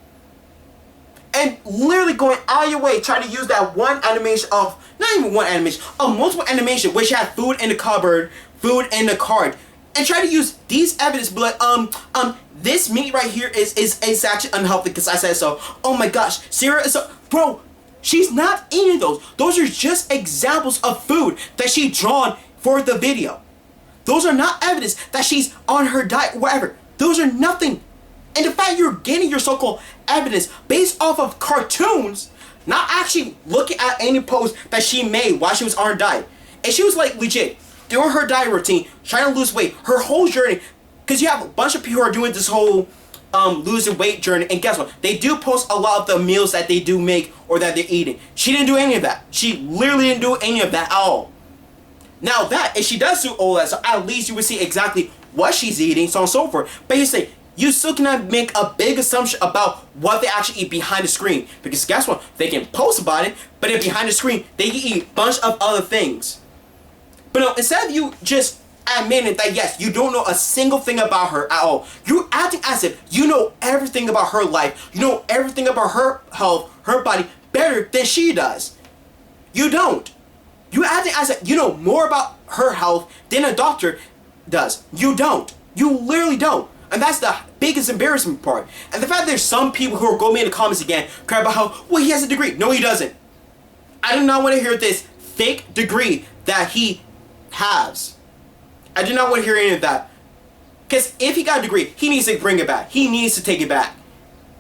And literally going out of your way trying to use that one animation of, not even one animation, of multiple animation which had food in the cupboard, food in the cart, and try to use these evidence, but like, this meat right here is actually unhealthy because I said so. Oh my gosh, Sarah is so, bro, she's not eating those. Those are just examples of food that she drawn for the video. Those are not evidence that she's on her diet, whatever. Those are nothing. And the fact you're getting your so-called evidence based off of cartoons, not actually looking at any post that she made while she was on her diet. And she was like legit doing her diet routine, trying to lose weight, her whole journey. Because you have a bunch of people who are doing this whole losing weight journey, and guess what? They do post a lot of the meals that they do make or that they're eating. She didn't do any of that. She literally didn't do any of that at all. Now that, if she does do all that, so at least you would see exactly what she's eating, so on and so forth. But you say, you still cannot make a big assumption about what they actually eat behind the screen. Because guess what? They can post about it, but then behind the screen, they can eat a bunch of other things. But no, instead of you just admitting that yes, you don't know a single thing about her at all, you're acting as if you know everything about her life, you know everything about her health, her body, better than she does. You don't. You acting as if you know more about her health than a doctor does. You don't. You literally don't. And that's the biggest embarrassment part. And the fact that there's some people who are going in the comments again, crying about how, well, he has a degree. No, he doesn't. I do not want to hear this fake degree that he has. I do not want to hear any of that. Because if he got a degree, he needs to bring it back. He needs to take it back.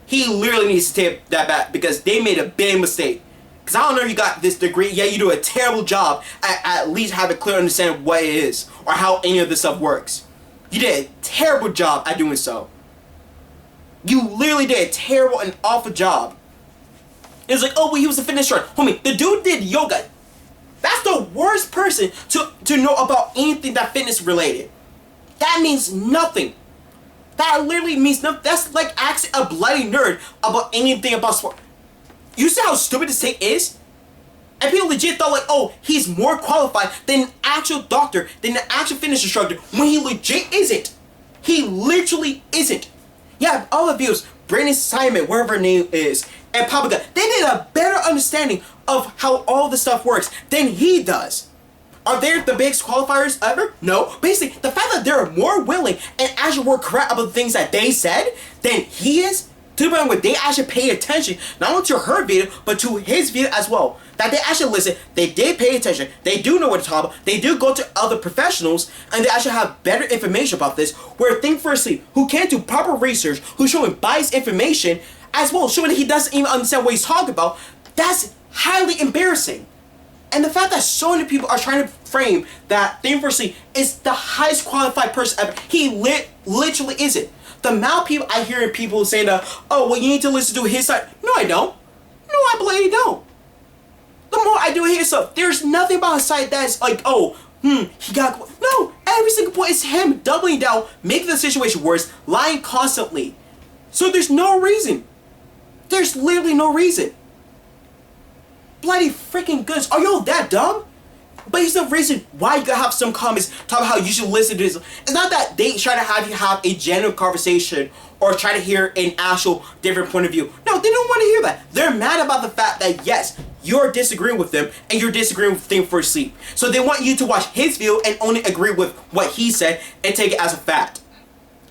He literally needs to take that back because they made a big mistake. Because I don't know if you got this degree, yeah, you do a terrible job at least have a clear understanding of what it is or how any of this stuff works. You did a terrible job at doing so. You literally did a terrible and awful job. It's like, oh, well, he was a fitness instructor. Homie, the dude did yoga. That's the worst person to know about anything that fitness related. That means nothing. That literally means nothing. That's like asking a bloody nerd about anything about sport. You see how stupid this take is? And people legit thought like, oh, he's more qualified than an actual doctor, than an actual fitness instructor, when he legit isn't. He literally isn't. Yeah, all the views, Brandon Simon, wherever her name is, and Papa God, they did a better understanding of how all this stuff works than he does. Are they the biggest qualifiers ever? No. Basically, the fact that they're more willing and actually were correct about the things that they said than he is, to the point where they actually pay attention, not only to her video, but to his video as well. That they actually listen, they did pay attention, they do know what to talk about, they do go to other professionals, and they actually have better information about this, where Think Firstly, who can't do proper research, who's showing biased information, as well, showing that he doesn't even understand what he's talking about, that's highly embarrassing. And the fact that so many people are trying to frame that Think Firstly is the highest qualified person ever, he literally isn't. The amount of people I hear people saying that, oh, well, you need to listen to his side. No, I don't. No, I blatantly don't. The more I do his stuff, there's nothing about his side that's like, oh, he got... No, every single point is him doubling down, making the situation worse, lying constantly. So there's no reason. There's literally no reason. Bloody freaking goodness. Are y'all that dumb? But here's the reason why you gotta have some comments talk about how you should listen to this. It's not that they try to have you have a genuine conversation or try to hear an actual different point of view. No, they don't want to hear that. They're mad about the fact that yes, you're disagreeing with them and you're disagreeing with Think Firstly. So they want you to watch his video and only agree with what he said and take it as a fact.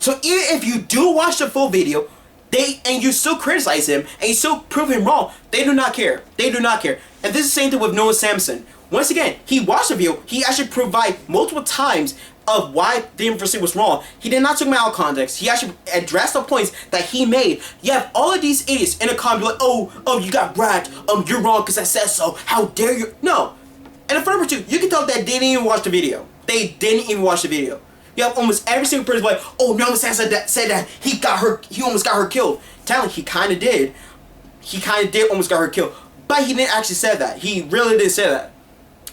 So even if you do watch the full video, and you still criticize him and you still prove him wrong, they do not care. They do not care. And this is the same thing with Noah Samson. Once again, he watched the video, he actually provided multiple times of why the university was wrong. He did not take him out of context. He actually addressed the points that he made. You have all of these idiots in the comment like, oh, you got bragged. You're wrong because I said so. How dare you? No. And the number two, you can tell that they didn't even watch the video. They didn't even watch the video. You have almost every single person like, oh, Noah said that he almost got her killed. Telling he kind of did. He kind of did almost got her killed. But he didn't actually say that. He really didn't say that.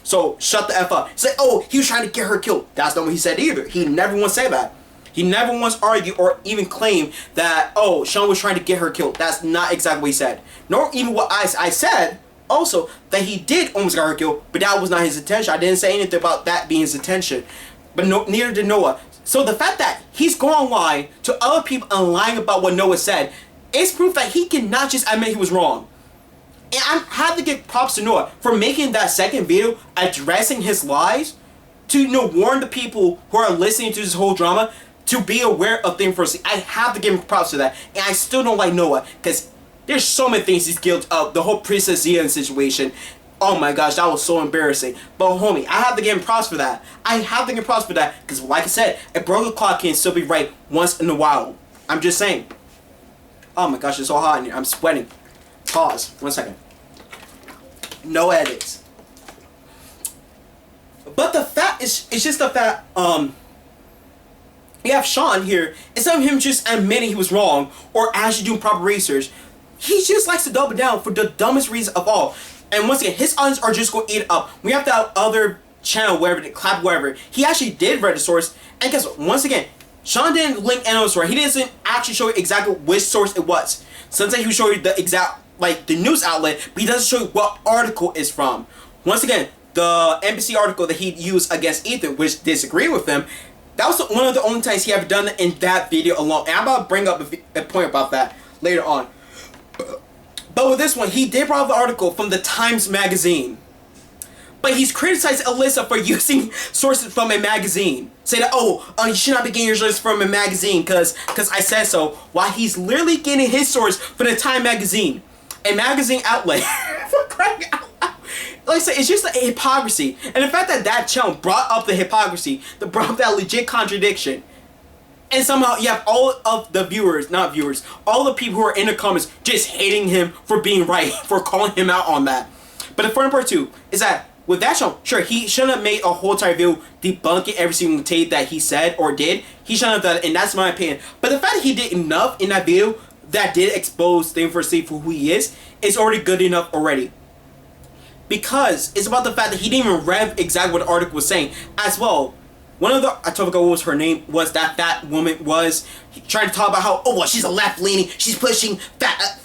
So shut the F up. Say, oh, he was trying to get her killed. That's not what he said either. He never once said that. He never once argued or even claimed that, oh, Sean was trying to get her killed. That's not exactly what he said. Nor even what I said also that he did almost get her killed, but that was not his intention. I didn't say anything about that being his intention. But no, neither did Noah. So the fact that he's going online to other people and lying about what Noah said is proof that he cannot just admit he was wrong. And I have to give props to Noah for making that second video addressing his lies to, you know, warn the people who are listening to this whole drama to be aware of things first. I have to give him props to that. And I still don't like Noah because there's so many things he's guilty of. The whole Princess Zia situation. Oh my gosh, that was so embarrassing. But homie, I have to give him props for that. I have to give him props for that because, like I said, a broken clock can still be right once in a while. I'm just saying. Oh my gosh, it's so hot in here. I'm sweating. Pause. 1 second. No edits. But the fact is, it's just the fact, you have Sean here, instead of him just admitting he was wrong or actually doing proper research, he just likes to double down for the dumbest reason of all. And once again, his audience are just going to eat it up. We have that other channel, wherever, clap, wherever. He actually did read the source, and guess what? Once again, Sean didn't link any source. He didn't actually show you exactly which source it was. Sometimes he would show you the exact, like, the news outlet, but he doesn't show you what article it's from. Once again, the NBC article that he used against Ethan, which disagreed with him, that was one of the only times he ever done it in that video alone. And I'm about to bring up a point about that later on. But with this one, he did bring up the article from the Times magazine. But he's criticized Alyssa for using sources from a magazine. Say that, you should not be getting your sources from a magazine because I said so. While he's literally getting his source from the Time magazine. A magazine outlet. For crying out loud. Like I said, it's just a hypocrisy. And the fact that that channel brought up the hypocrisy, that brought up that legit contradiction. And somehow you have all of the viewers, not viewers, all the people who are in the comments just hating him for being right, for calling him out on that. But the funny part too is that with that show, sure, he shouldn't have made a whole entire video debunking every single tape that he said or did. He shouldn't have done it, and that's my opinion. But the fact that he did enough in that video that did expose Thing for Steve for who he is already good enough already. Because it's about the fact that he didn't even read exactly what the article was saying as well. One of the, I forgot what was her name, was that woman was trying to talk about how, she's a left-leaning, she's pushing fat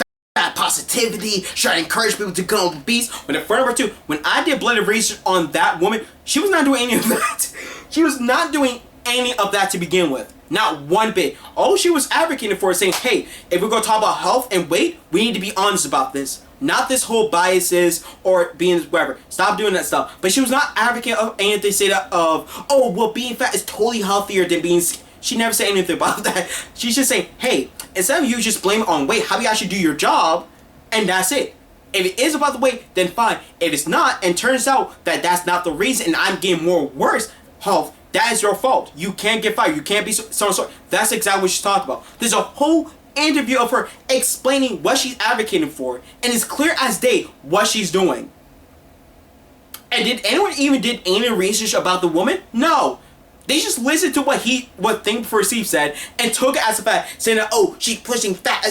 positivity, trying to encourage people to go obese. But the first number two, when I did bloody research on that woman, she was not doing any of that. She was not doing any of that to begin with. Not one bit. All she was advocating for is saying, hey, if we're going to talk about health and weight, we need to be honest about this. Not this whole biases or being whatever. Stop doing that stuff. But she was not advocating of anything say that of, being fat is totally healthier than being. She never said anything about that. She's just saying, hey, instead of you just blame it on weight, how do you actually do your job? And that's it. If it is about the weight, then fine. If it's not, and turns out that that's not the reason, and I'm getting more worse health, that is your fault. You can't get fired. You can't be so. That's exactly what she's talking about. There's a whole interview of her explaining what she's advocating for, and it's clear as day what she's doing. And did anyone even did any research about the woman? No. They just listened to what Think Before Steve said and took it as a fact, saying that, she's pushing fat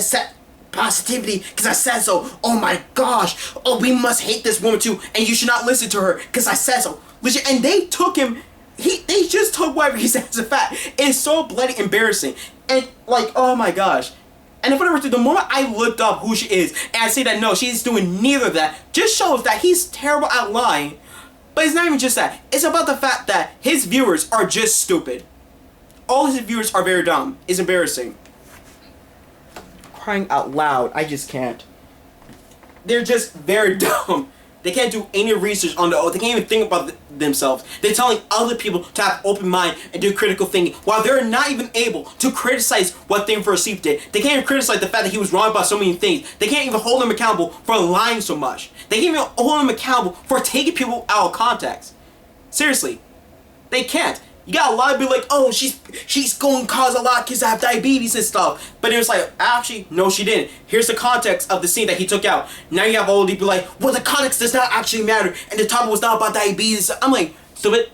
positivity because I said so. Oh my gosh. We must hate this woman too, and you should not listen to her because I said so. Legit. And they took him. They just took whatever he said as a fact. It's so bloody embarrassing. And like, oh my gosh. And the moment I looked up who she is, and I say that no, she's doing neither of that, just shows that he's terrible at lying. But it's not even just that. It's about the fact that his viewers are just stupid. All his viewers are very dumb. It's embarrassing. Crying out loud. I just can't. They're just very dumb. They can't do any research on they can't even think about themselves. They're telling other people to have open mind and do critical thinking while they're not even able to criticize what Thing for Steve did. They can't even criticize the fact that he was wrong about so many things. They can't even hold him accountable for lying so much. They can't even hold him accountable for taking people out of context. Seriously. They can't. You got a lot of people like, she's going to cause a lot of kids to have diabetes and stuff. But it was like, actually, no, she didn't. Here's the context of the scene that he took out. Now you have all these people like, the context does not actually matter. And the topic was not about diabetes. I'm like, stupid.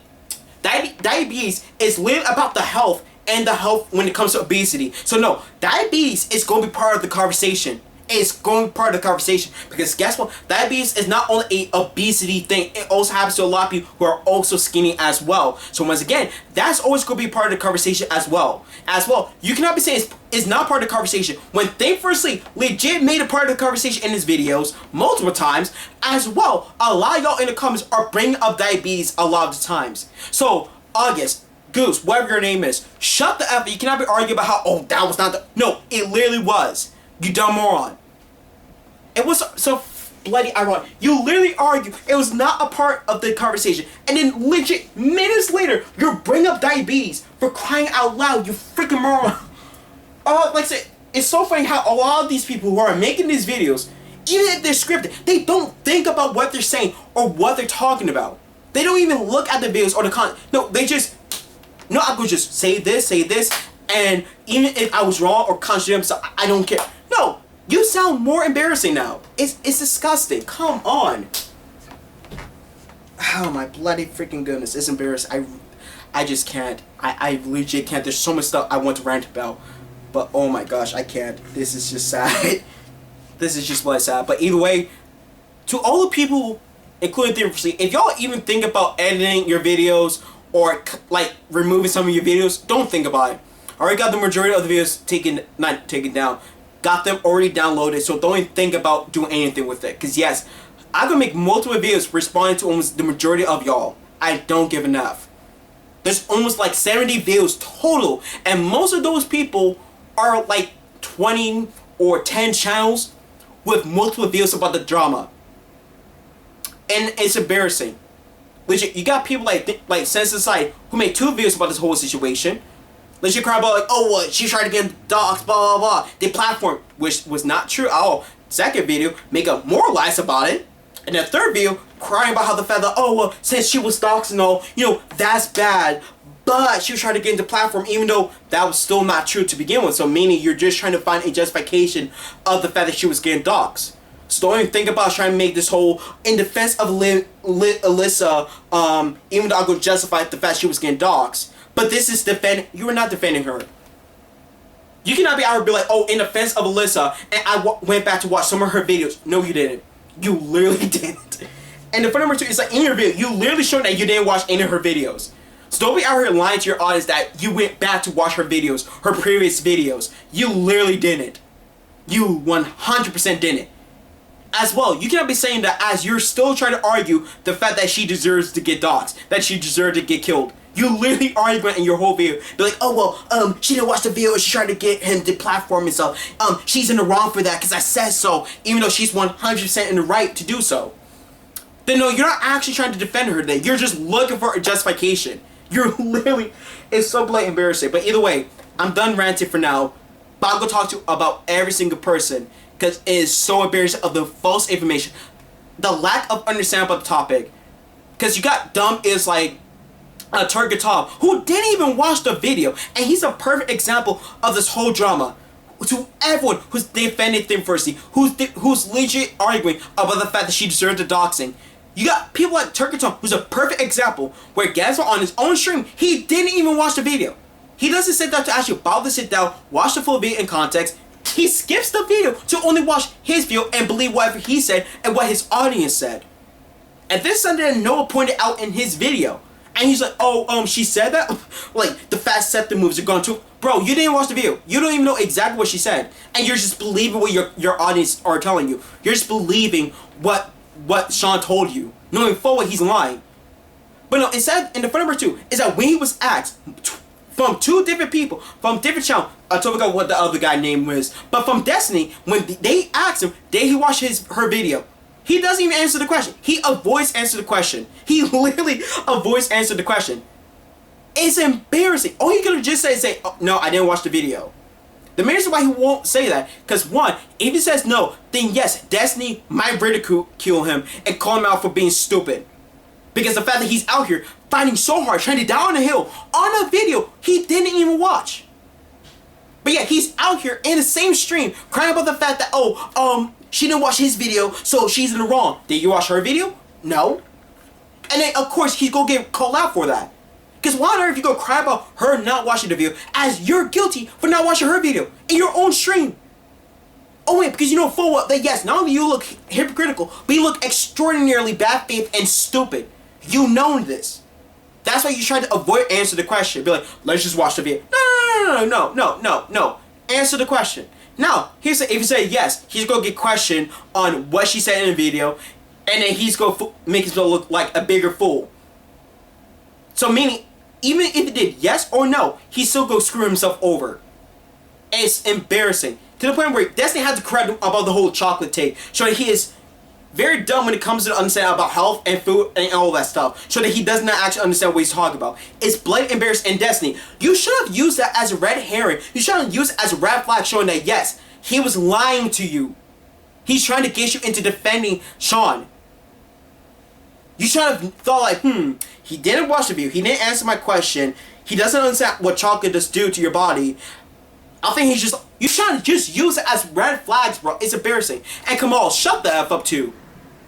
Diabetes is literally about the health and the health when it comes to obesity. So no, diabetes is going to be part of the conversation. It's going to be part of the conversation because guess what? Diabetes is not only a obesity thing, it also happens to a lot of people who are also skinny as well. So once again, that's always going to be part of the conversation as well. You cannot be saying it's not part of the conversation when Think Firstly legit made a part of the conversation in his videos multiple times as well. A lot of y'all in the comments are bringing up diabetes a lot of the times. So August, Goose, whatever your name is, shut the F. You cannot be arguing about how, oh, that was not the... No, it literally was. You dumb moron. It was so bloody ironic. You literally argue it was not a part of the conversation. And then legit minutes later, you bring up diabetes for crying out loud, you freaking moron. Like I said, it's so funny how a lot of these people who are making these videos, even if they're scripted, they don't think about what they're saying or what they're talking about. They don't even look at the videos or the content. No, they just... No, I could just say this, and even if I was wrong or contradict myself, I don't care. No, you sound more embarrassing now. It's disgusting. Come on. Oh my bloody freaking goodness, it's embarrassing. I just can't. I legit can't. There's so much stuff I want to rant about, but oh my gosh, I can't. This is just sad. This is just bloody sad. But either way, to all the people, including Theory, if y'all even think about editing your videos or like removing some of your videos, don't think about it. I already got the majority of the videos not taken down. Got them already downloaded, so don't even think about doing anything with it. Cause yes, I can make multiple videos responding to almost the majority of y'all. I don't give enough. There's almost like 70 videos total, and most of those people are like 20 or 10 channels with multiple videos about the drama. And it's embarrassing. Legit, you got people like Sense Inside who made 2 videos about this whole situation. Legit cry about like, oh, what, she tried to get dogs, blah, blah, blah. They platform, which was not true at all. Second video, make up more lies about it. And the third video, crying about how the fact that, oh, well, since she was doxxed and all, you know, that's bad. But she was trying to get into platform even though that was still not true to begin with. So meaning you're just trying to find a justification of the fact that she was getting doxxed. So don't even think about trying to make this whole in defense of Alyssa, even though I'm going to justify the fact she was getting doxxed. But this is you are not defending her. You cannot be out and be like, oh, in defense of Alyssa, and I went back to watch some of her videos. No, you didn't. You literally didn't. And the funny number 2 is like in your video, you literally showed that you didn't watch any of her videos. So don't be out here lying to your audience that you went back to watch her videos, her previous videos. You literally didn't. You 100% didn't. As well, you cannot be saying that as you're still trying to argue the fact that she deserves to get doxxed, that she deserves to get killed. You literally arguing in your whole video. Be like, oh well, she didn't watch the video, she tried to get him to platform himself. She's in the wrong for that because I said so, even though she's 100% in the right to do so. Then no, you're not actually trying to defend her then. You're just looking for a justification. You're literally, it's so bloody embarrassing. But either way, I'm done ranting for now. But I'll go talk to you about every single person because it is so embarrassing of the false information. The lack of understanding about the topic. Because you got dumb is like Target Tom, who didn't even watch the video, and he's a perfect example of this whole drama. To everyone who's defending Thirsty, who's legit arguing about the fact that she deserved the doxing. You got people like Turkey Tom, who's a perfect example, where Gazma on his own stream, he didn't even watch the video. He doesn't sit down to actually bother to sit down, watch the full video in context. He skips the video to only watch his video and believe whatever he said and what his audience said. And this is something that Noah pointed out in his video. And he's like, oh, she said that? Like, the fast septum moves are going to... Bro, you didn't watch the video. You don't even know exactly what she said. And you're just believing what your audience are telling you. You're just believing what Sean told you, knowing full well he's lying. But no, instead, and the fun number 2 is that when he was asked from 2 different people, from different channels, I totally forgot what the other guy name was, but from Destiny, when they asked him, did he watch her video? He doesn't even answer the question. He avoids answer the question. He literally avoids answer the question. It's embarrassing. All he could have just said is say, oh, no, I didn't watch the video. The main reason why he won't say that, because one, if he says no, then yes, Destiny might ridicule him and call him out for being stupid. Because the fact that he's out here fighting so hard, trying to down the hill on a video he didn't even watch. But yeah, he's out here in the same stream crying about the fact that, she didn't watch his video, so she's in the wrong. Did you watch her video? No. And then, of course, he's gonna get called out for that. Because why on earth you go cry about her not watching the video as you're guilty for not watching her video in your own stream? Oh wait, because you know full well that yes, not only you look hypocritical, but you look extraordinarily bad faith and stupid. You know this. That's why you try to avoid answer the question. Be like, let's just watch the video. No. Answer the question. Now, if you say yes, he's gonna get questioned on what she said in the video, and then he's gonna make himself look like a bigger fool. So meaning, even if he did yes or no, he still go screw himself over. It's embarrassing. To the point where Destiny had to correct him about the whole chocolate take. So that he is very dumb when it comes to understanding about health and food and all that stuff. So that he does not actually understand what he's talking about. It's blatant embarrassing. And Destiny, you should have used that as a red herring. You should have used it as a red flag showing that yes, he was lying to you. He's trying to get you into defending Sean. You should have thought like, he didn't watch the video. He didn't answer my question. He doesn't understand what chocolate does do to your body. I think he's just, you should just use it as red flags, bro. It's embarrassing. And Kamal, shut the F up too.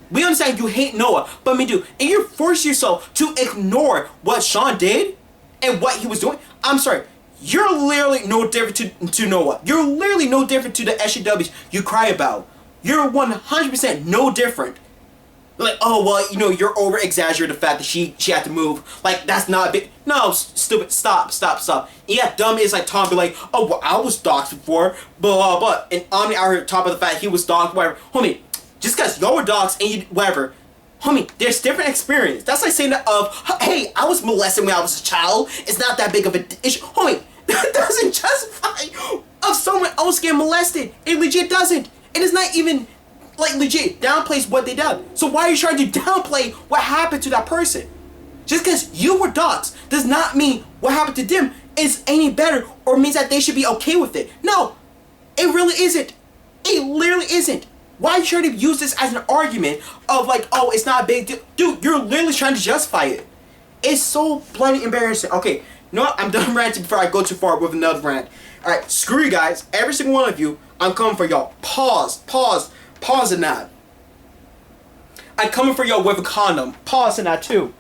We understand you hate Noah, but I mean, dude, and you force yourself to ignore what Sean did and what he was doing. I'm sorry. You're literally no different to Noah. You're literally no different to the SJWs you cry about. You're 100% no different. Like, oh, well, you know, you're over-exaggerating the fact that she had to move. Like, that's not a big... No, stupid. Stop. Yeah, dumb is like Tom be like, oh, well, I was doxxed before, blah, blah, blah. And Omni out here top of the fact he was doxxed, whatever. Homie, just because y'all were doxxed and you, whatever. Homie, there's different experience. That's like saying that of, hey, I was molested when I was a child. It's not that big of an issue. Homie, that doesn't justify of someone else getting molested. It legit doesn't. It is not even... like legit downplays what they done. So why are you trying to downplay what happened to that person? Just because you were doxxed does not mean what happened to them is any better or means that they should be okay with it. No, it really isn't. It literally isn't. Why are you trying to use this as an argument of like, oh, it's not a big deal? Dude, you're literally trying to justify it. It's so bloody embarrassing. Okay, you know what? I'm done ranting before I go too far with another rant. Alright, screw you guys. Every single one of you, I'm coming for y'all. Pause in that. I'm coming for y'all with a condom. Pause in that too.